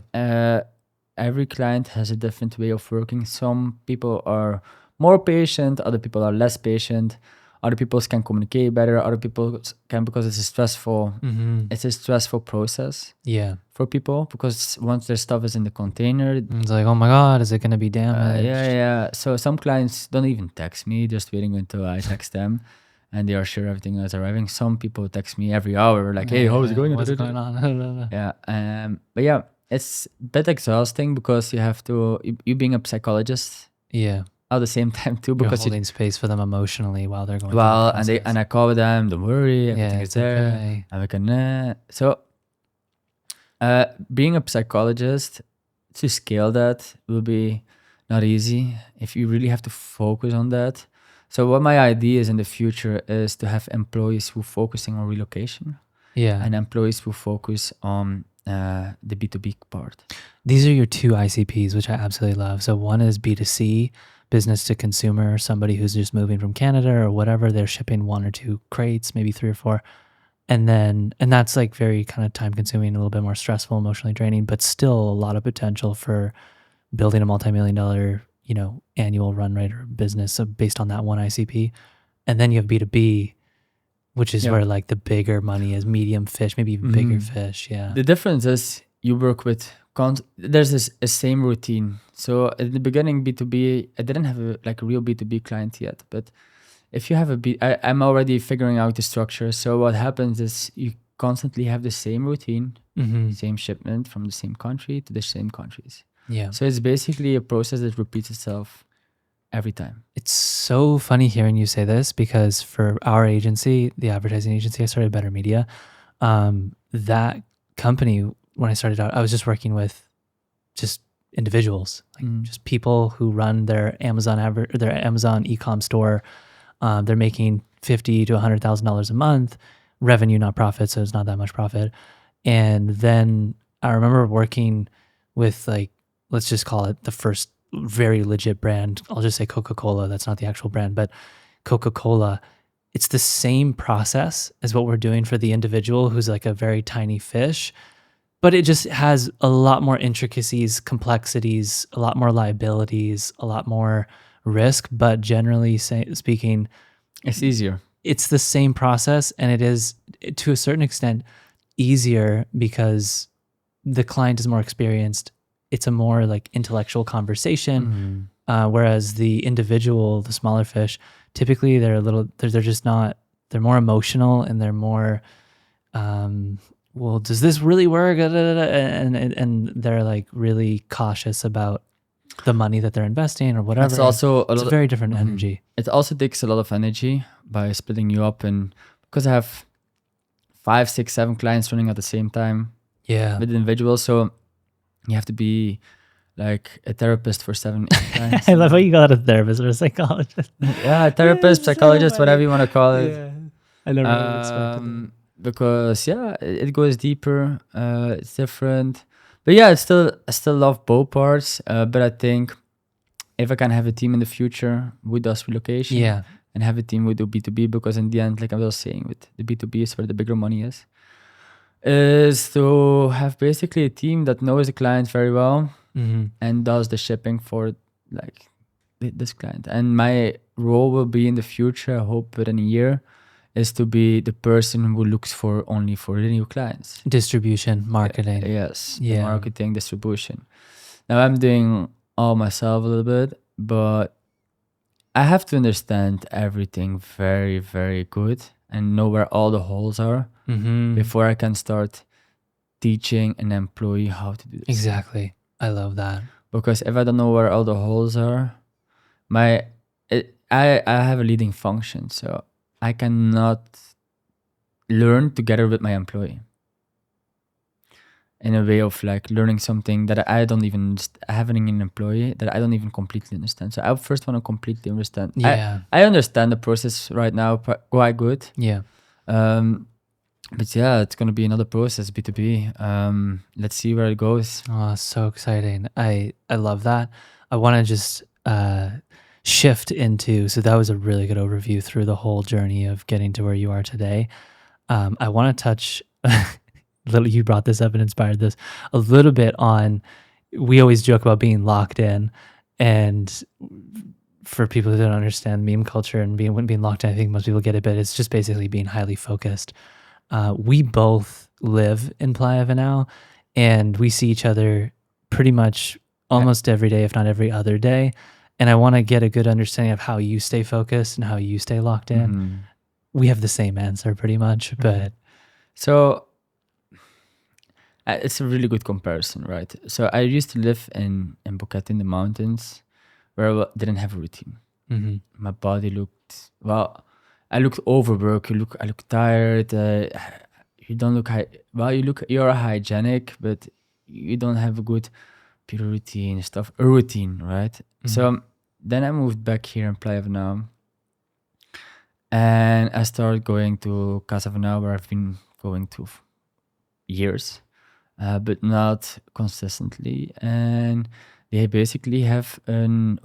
Every client has a different way of working. Some people are more patient, other people are less patient. Other people can communicate better. Other people can, because it's a stressful, Mm-hmm. it's a stressful process Yeah. for people, because once their stuff is in the container, It's like, oh my God, is it going to be damaged? yeah. So some clients don't even text me, just waiting until I text them, and they are sure everything is arriving. Some people text me every hour, like, hey, how's it going? What's going on? Yeah. But yeah, it's a bit exhausting, because you have to, you being a psychologist Yeah. at the same time too, You're because holding space for them emotionally while they're going well, through the process. and I call them, don't worry, everything Yeah, is it's there. okay. And we can, so being a psychologist, to scale that will be not easy if you really have to focus on that. So what my idea is in the future is to have employees who focusing on relocation, Yeah. and employees who focus on the B2B part. These are your two ICPs, which I absolutely love. So one is B2C, business to consumer, somebody who's just moving from Canada or whatever. They're shipping 1 or 2 crates, maybe 3 or 4. And that's like very kind of time consuming, a little bit more stressful, emotionally draining, but still a lot of potential for building a multi-million-dollar, annual run rate or business based on that one ICP. And then you have B2B, which is where like the bigger money is, medium fish, maybe even bigger fish. Yeah. The difference is you work with there's a same routine. So at the beginning, B2B, I didn't have a real B2B client yet, but if you have I'm already figuring out the structure. So what happens is you constantly have the same routine, same shipment from the same country to the same countries. Yeah. So it's basically a process that repeats itself every time. It's so funny hearing you say this, because for our agency, the advertising agency, I started Better Media. That company, when I started out, I was just working with just individuals, like Mm. just people who run their Amazon e-com store. They're making $50,000 to $100,000 a month, revenue, not profit, so it's not that much profit. And then I remember working with, like, let's just call it the first very legit brand. I'll just say Coca-Cola. That's not the actual brand, but Coca-Cola. It's the same process as what we're doing for the individual who's like a very tiny fish, but it just has a lot more intricacies, complexities, a lot more liabilities, a lot more risk. But generally speaking, It's easier. it's the same process, and it is to a certain extent easier because the client is more experienced. It's a more like intellectual conversation, whereas the individual, the smaller fish, typically they're just not. They're more emotional, and they're more, well, does this really work? And they're like really cautious about the money that they're investing or whatever. It's also it's a very different energy. It also takes a lot of energy by splitting you up, and because I have 5, 6, 7 clients running at the same time Yeah. with individuals, so you have to be like a therapist for 7, 8 clients. I love how you got a therapist or a psychologist. Yeah, a therapist, so psychologist, funny. whatever you want to call it. Yeah. I never would have expected that. Because it goes deeper. It's different, but yeah, I still love both parts. But I think if I can have a team in the future who does relocation, Yeah. and have a team who do B2B, because in the end, like I was saying, with the B2B is where the bigger money is to have basically a team that knows the client very well and does the shipping for like this client. And my role will be in the future, I hope within a year, is to be the person who looks for only for the new clients. Distribution, marketing. Yes, Yeah. the marketing, distribution. Now I'm doing all myself a little bit, but I have to understand everything very, very good and know where all the holes are before I can start teaching an employee how to do this. Exactly. I love that. Because if I don't know where all the holes are, I have a leading function, so I cannot learn together with my employee in a way of like learning something that I don't even having an employee that I don't even completely understand. So I first want to completely understand. Yeah. I understand the process right now quite good. Yeah. But yeah, it's gonna be another process, B2B. Let's see where it goes. Oh, so exciting. I love that. I want to just shift into, so that was a really good overview through the whole journey of getting to where you are today. I want to touch, you brought this up and inspired this, a little bit on, we always joke about being locked in, and for people who don't understand meme culture and being locked in, I think most people get it, but it's just basically being highly focused. We both live in Playa Venal, and we see each other pretty much almost every day, if not every other day. And I want to get a good understanding of how you stay focused and how you stay locked in. We have the same answer pretty much, but so it's a really good comparison, right? So I used to live in Bukit in the mountains, where I didn't have a routine. My body looked, well, I looked overworked. I look tired. You don't look you're hygienic, but you don't have a good pure routine stuff. A routine, right? So then I moved back here in Playa Venal, and I started going to Casa Venal, where I've been going to years, but not consistently. And they basically have a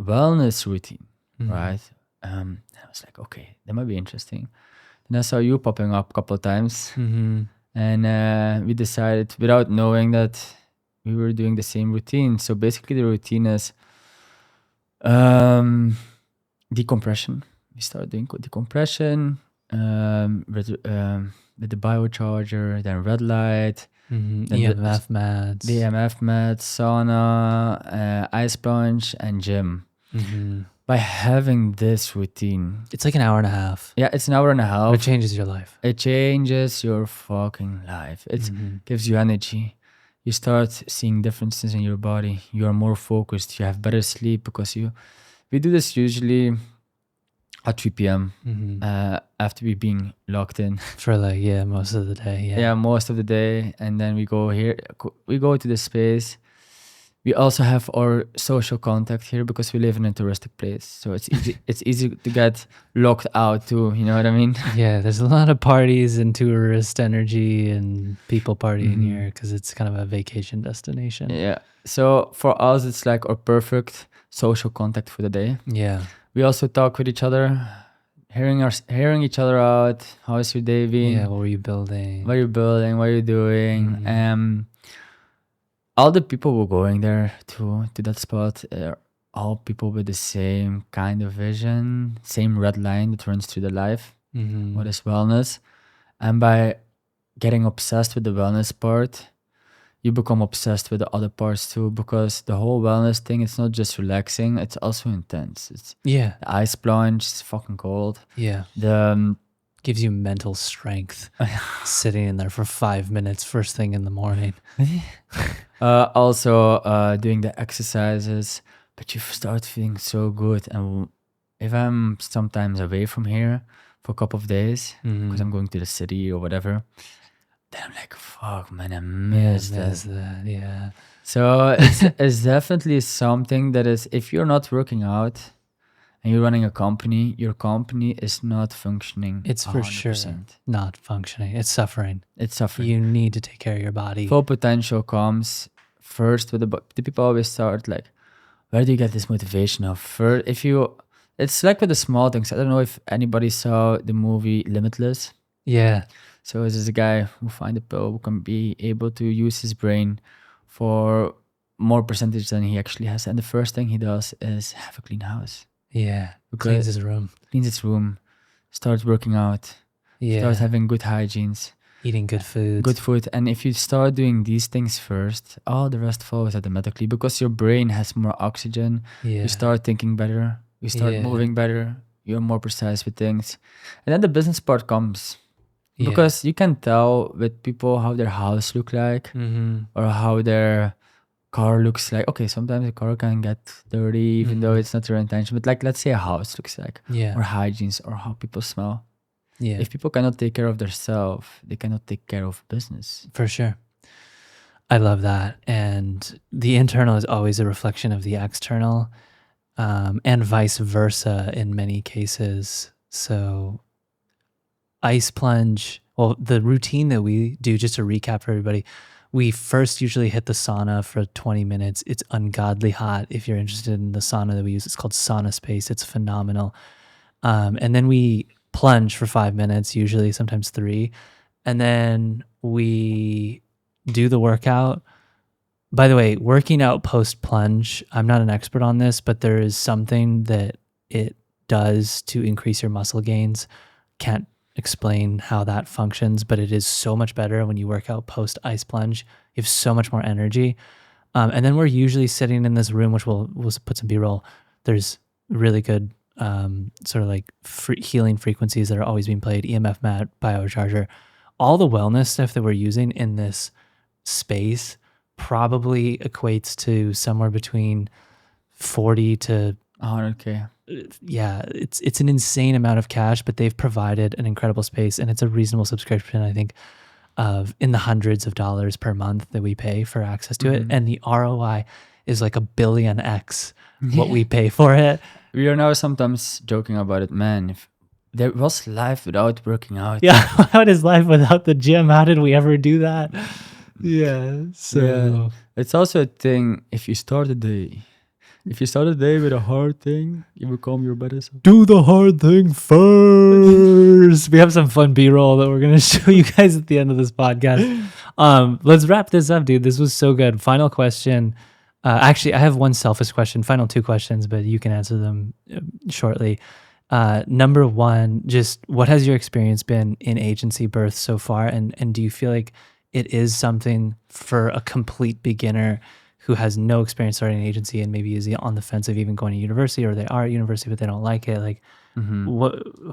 wellness routine, right? I was like, okay, that might be interesting. Then I saw you popping up a couple of times, and we decided, without knowing, that we were doing the same routine. So basically, the routine is decompression. We started doing decompression with the biocharger, then red light, EMF mats, the EMF mat, sauna, ice plunge, and gym. By having this routine, it's like an hour and a half. Yeah, it's an hour and a half. It changes your life. It changes your fucking life. It gives you energy. You start seeing differences in your body. You are more focused. You have better sleep because we do this usually at 3 p.m. After we being locked in for like most of the day. Yeah, most of the day, and then we go to the space. We also have our social contact here because we live in a touristic place, so it's easy. It's easy to get locked out too. You know what I mean? Yeah, there's a lot of parties and tourist energy and people partying Mhm. here because it's kind of a vacation destination. Yeah. So for us, it's like our perfect social contact for the day. Yeah. We also talk with each other, hearing each other out. How's your day been? Yeah. What were you building? What are you building? What are you doing? Mhm. All the people who are going there to that spot are all people with the same kind of vision, same red line that runs through their life. Mhm. What is wellness? And by getting obsessed with the wellness part, you become obsessed with the other parts too, because the whole wellness thing, it's not just relaxing, it's also intense. It's Yeah. the ice plunge, it's fucking cold. Yeah. The Gives you mental strength sitting in there for 5 minutes first thing in the morning. also doing the exercises, but you start feeling so good. And if I'm sometimes away from here for a couple of days because I'm going to the city or whatever, then I'm like, fuck, man, I miss that. Yeah. So it's definitely something that is, if you're not working out and you're running a company, your company is not functioning. It's for 100%. sure not functioning. It's suffering. It's suffering. You need to take care of your body. Full potential comes first with the people always start like, where do you get this motivation of? First, it's like with the small things. I don't know if anybody saw the movie Limitless. Yeah. So this is a guy who find a pill who can be able to use his brain for more percentage than he actually has. And the first thing he does is have a clean house. Yeah. Okay. Cleans his room. Cleans his room, starts working out, Yeah. starts having good hygienes, Eating good food. good food. And if you start doing these things first, all the rest follows automatically because your brain has more oxygen. Yeah. You start thinking better, you start Yeah. moving better, you're more precise with things. And then the business part comes. Yeah. Because you can tell with people how their house look like Mhm. or how their car looks like. Okay, sometimes a car can get dirty even though it's not your intention. But like, let's say a house looks like, Yeah. or hygienes, or how people smell. Yeah. If people cannot take care of themselves, they cannot take care of business. For sure. I love that. And the internal is always a reflection of the external, and vice versa in many cases. So ice plunge, well, the routine that we do, just to recap for everybody, we first usually hit the sauna for 20 minutes. It's ungodly hot. If you're interested in the sauna that we use, it's called Sauna Space. It's phenomenal. And then we plunge for 5 minutes, usually, sometimes 3. And then we do the workout. By the way, working out post plunge, I'm not an expert on this, but there is something that it does to increase your muscle gains. Can't explain how that functions, but it is so much better when you work out post ice plunge. You have so much more energy. And then we're usually sitting in this room, which we'll put some B-roll. There's really good sort of like healing frequencies that are always being played, EMF mat, biocharger. All the wellness stuff that we're using in this space probably equates to somewhere between 40 to 100K. Yeah, it's an insane amount of cash, but they've provided an incredible space, and it's a reasonable subscription, I think, of in the hundreds of dollars per month that we pay for access to it, and the ROI is like 1,000,000,000x what we pay for it. We are now sometimes joking about it, man. If there was life without working out. Yeah, how is life without the gym? How did we ever do that? Yeah, so Yeah. It's also a thing. If you start a day with a hard thing, you become your better self. do the hard thing first. We have some fun B-roll that we're gonna show you guys at the end of this podcast. Let's wrap this up, dude. This was so good. Final question. Actually, I have one selfish question. Final 2 questions, but you can answer them shortly. Number 1, just what has your experience been in agency birth so far, and do you feel like it is something for a complete beginner who has no experience starting an agency and maybe is on the fence of even going to university, or they are at university but they don't like it? Like,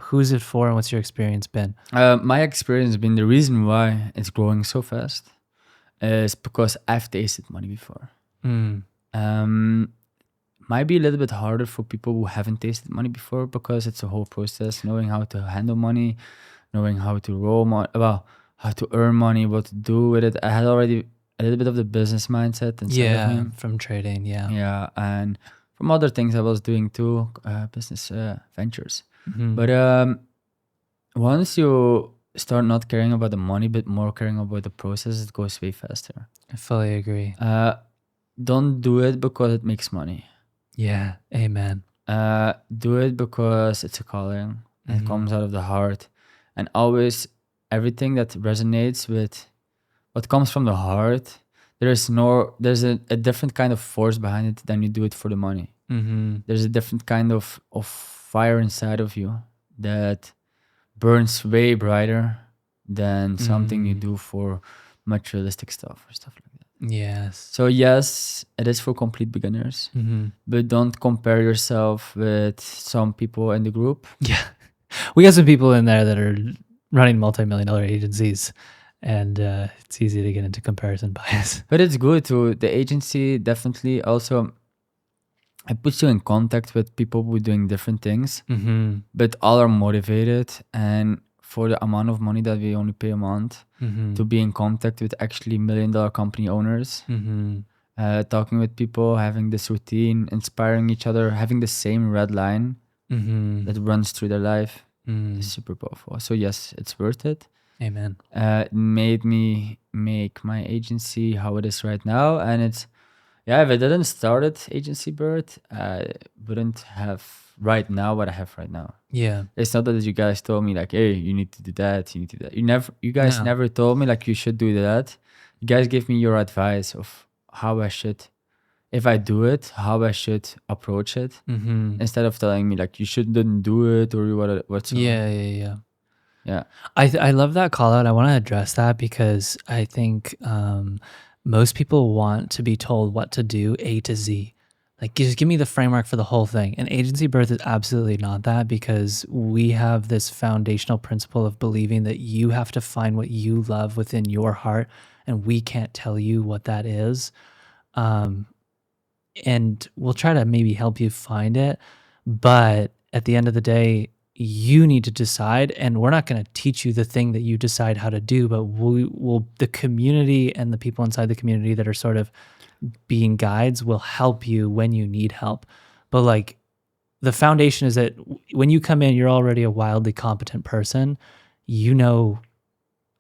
who's it for, and what's your experience been? My experience has been the reason why it's growing so fast is because I've tasted money before. Might be a little bit harder for people who haven't tasted money before because it's a whole process, knowing how to handle money, knowing how to roll money, well, how to earn money, what to do with it. I had already a little bit of the business mindset inside of me. From trading. Yeah. Yeah, and from other things I was doing too, business ventures. Mhm. But once you start not caring about the money, but more caring about the process, it goes way faster. I fully agree. Don't do it because it makes money. Yeah. Amen. Do it because it's a calling and it Mhm. comes out of the heart. And always, everything that resonates with what comes from the heart, there's a different kind of force behind it than you do it for the money. Mhm. There's a different kind of fire inside of you that burns way brighter than something you do for materialistic stuff or stuff like that. Yes. So yes, it is for complete beginners, but don't compare yourself with some people in the group. Yeah. We got some people in there that are running multi-million-dollar agencies, and it's easy to get into comparison bias. But it's good to the agency definitely also it puts you in contact with people who are doing different things, but all are motivated. And for the amount of money that we only pay a month, to be in contact with actually $1 million company owners, talking with people, having this routine, inspiring each other, having the same red line that runs through their life is super powerful. So yes, it's worth it. Amen. It made me make my agency how it is right now, and it's if I didn't start at Agency Bird, I wouldn't have right now what I have right now. Yeah. It's not that you guys told me like, hey, you need to do that, you need to do that. You guys No. never told me like you should do that. You guys gave me your advice of how I should, if I do it, how I should approach it, instead of telling me like you shouldn't do it or whatsoever. Yeah. I love that call out. I want to address that because I think most people want to be told what to do A to Z. Like, just give me the framework for the whole thing. And agency birth is absolutely not that, because we have this foundational principle of believing that you have to find what you love within your heart, and we can't tell you what that is. And we'll try to maybe help you find it. But at the end of the day, you need to decide, and we're not going to teach you the thing that you decide how to do, but the community and the people inside the community that are sort of being guides will help you when you need help. But like, the foundation is that when you come in, you're already a wildly competent person. You know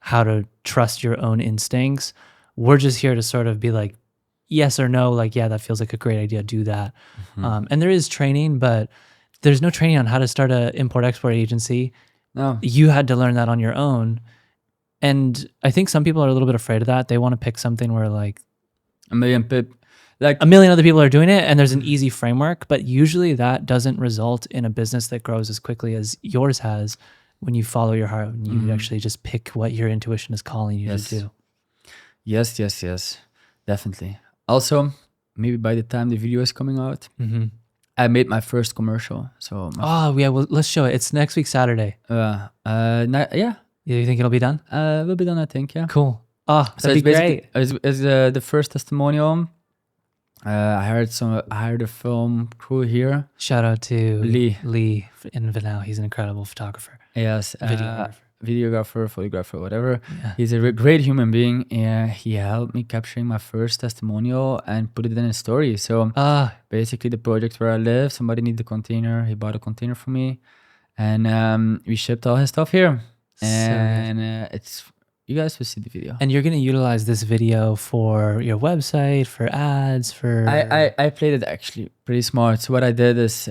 how to trust your own instincts. We're just here to sort of be like, yes or no, like, yeah, that feels like a great idea, do that. And there is training, but there's no training on how to start a import-export agency. No. You had to learn that on your own. And I think some people are a little bit afraid of that. They want to pick something where like a million other people are doing it and there's an easy framework, but usually that doesn't result in a business that grows as quickly as yours has when you follow your heart and you actually just pick what your intuition is calling you to do. Yes, definitely. Also, maybe by the time the video is coming out, I made my first commercial. So well, let's show it. It's next week Saturday. Yeah. You think it'll be done? Will be done, I think. Yeah. Cool. Oh, So that'd be great. It's the first testimonial. I hired a film crew here. Shout out to Lee in Vinal. He's an incredible photographer. Yes, videographer, photographer, whatever. Yeah. He's a great human being. He helped me capturing my first testimonial and put it in a story. So basically, the project where I live, somebody needed a container. He bought a container for me, and we shipped all his stuff here. And it's. You guys will see the video. And you're going to utilize this video for your website, for ads, for... I played it actually pretty smart. So what I did is,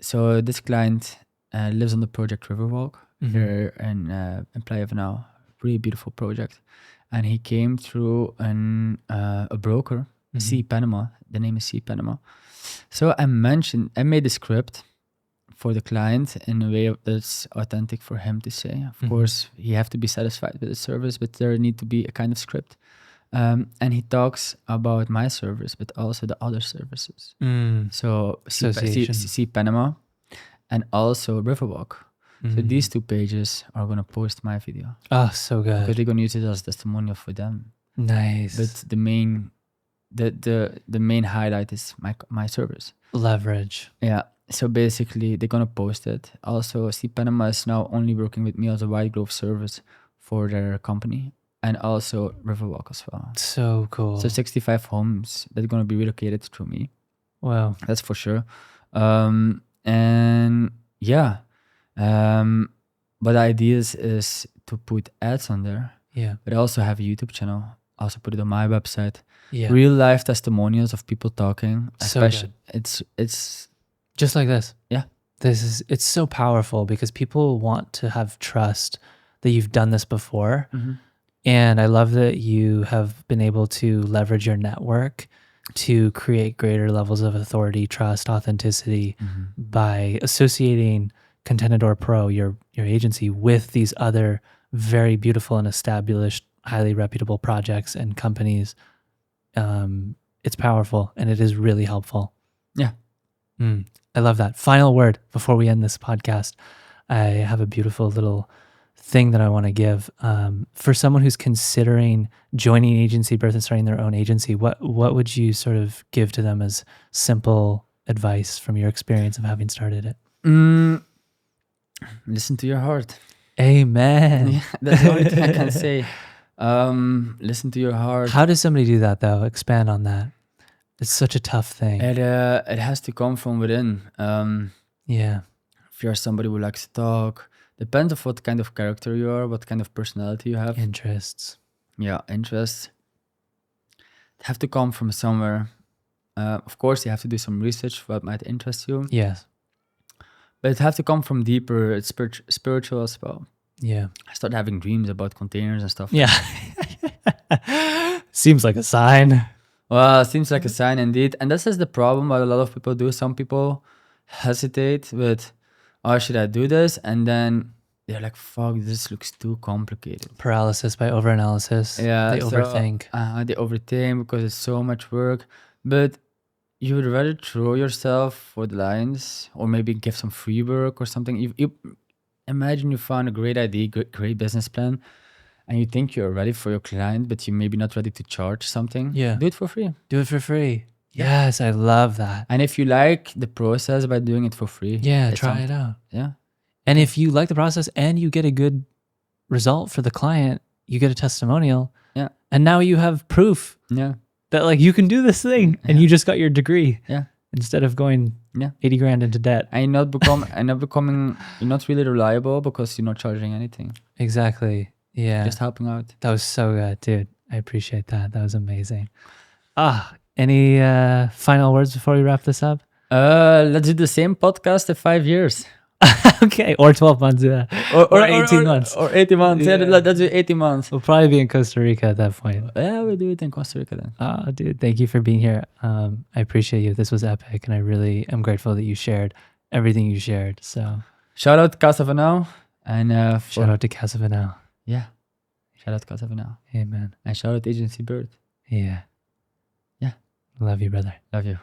so this client lives on the project Riverwalk here in Playa Vinal. Really beautiful project. And he came through a broker, C Panama. The name is C Panama. So I made the script for the client in a way that's authentic for him to say. Of course, he have to be satisfied with the service, but there need to be a kind of script. And he talks about my service, but also the other services. So C Panama and also Riverwalk. So these 2 pages are going to post my video. Oh, so good. Because they're going to use it as a testimonial for them. Nice. But the main highlight is my service. Leverage. Yeah. So basically, they're going to post it. Also, C Panama is now only working with me as a white glove service for their company. and also Riverwalk as well. So cool. So 65 homes that are going to be relocated through me. Wow. That's for sure. And yeah, but the idea is to put ads on there. Yeah. But I also have a YouTube channel. I also put it on my website. Yeah. Real life testimonials of people talking. So Especially, good. it's Just like this. Yeah. It's so powerful because people want to have trust that you've done this before. And I love that you have been able to leverage your network to create greater levels of authority, trust, authenticity by associating Contentador Pro, your agency, with these other very beautiful and established, highly reputable projects and companies. It's powerful and it is really helpful. Yeah. I love that. Final word before we end this podcast. I have a beautiful little thing that I want to give for someone who's considering joining an agency, birth and starting their own agency. What would you sort of give to them as simple advice from your experience of having started it? Listen to your heart. Amen. Yeah, that's the only thing I can say. Listen to your heart. How does somebody do that though? Expand on that. It's such a tough thing. It has to come from within. Yeah. If you're somebody who likes to talk, depends on what kind of character you are, what kind of personality you have. Interests. Yeah, interests. They have to come from somewhere. Of course, you have to do some research what might interest you. Yes. But it have to come from deeper. It's spiritual as well. Yeah. I started having dreams about containers and stuff. Yeah. Seems like a sign. Well, it seems like a sign indeed. And this is the problem what a lot of people do. Some people hesitate with, oh, should I do this? And then they're like, fuck, this looks too complicated. Paralysis by overanalysis. Yeah. They overthink. They overthink because it's so much work. But you would rather throw yourself for the lions or maybe give some free work or something. You imagine you found a great idea, great business plan, and you think you're ready for your client, but you're maybe not ready to charge something. Yeah. Do it for free. Do it for free. Yes, I love that. And if you like the process by doing it for free, try it out. Yeah. And if you like the process and you get a good result for the client, you get a testimonial. Yeah. And now you have proof Yeah. that like you can do this thing and you just got your degree. Yeah. Instead of going 80 grand into debt. And you're not really reliable because you're not charging anything. Exactly. Yeah. Just helping out. That was so good, dude. I appreciate that. That was amazing. Any final words before we wrap this up? Let's do the same podcast in 5 years. Okay, or 12 months, yeah. Or 18 months. Or 18 months. Yeah, let's do 18 months. We'll probably be in Costa Rica at that point. Yeah, we'll do it in Costa Rica then. Oh, dude, thank you for being here. I appreciate you. This was epic, and I really am grateful that you shared everything you shared. So shout out Casa Vanau. And shout out to Casa Vanau. Yeah. Shout out Casa Vanau. Amen. And shout out Agency Bird. Yeah. Yeah. Love you, brother. Love you.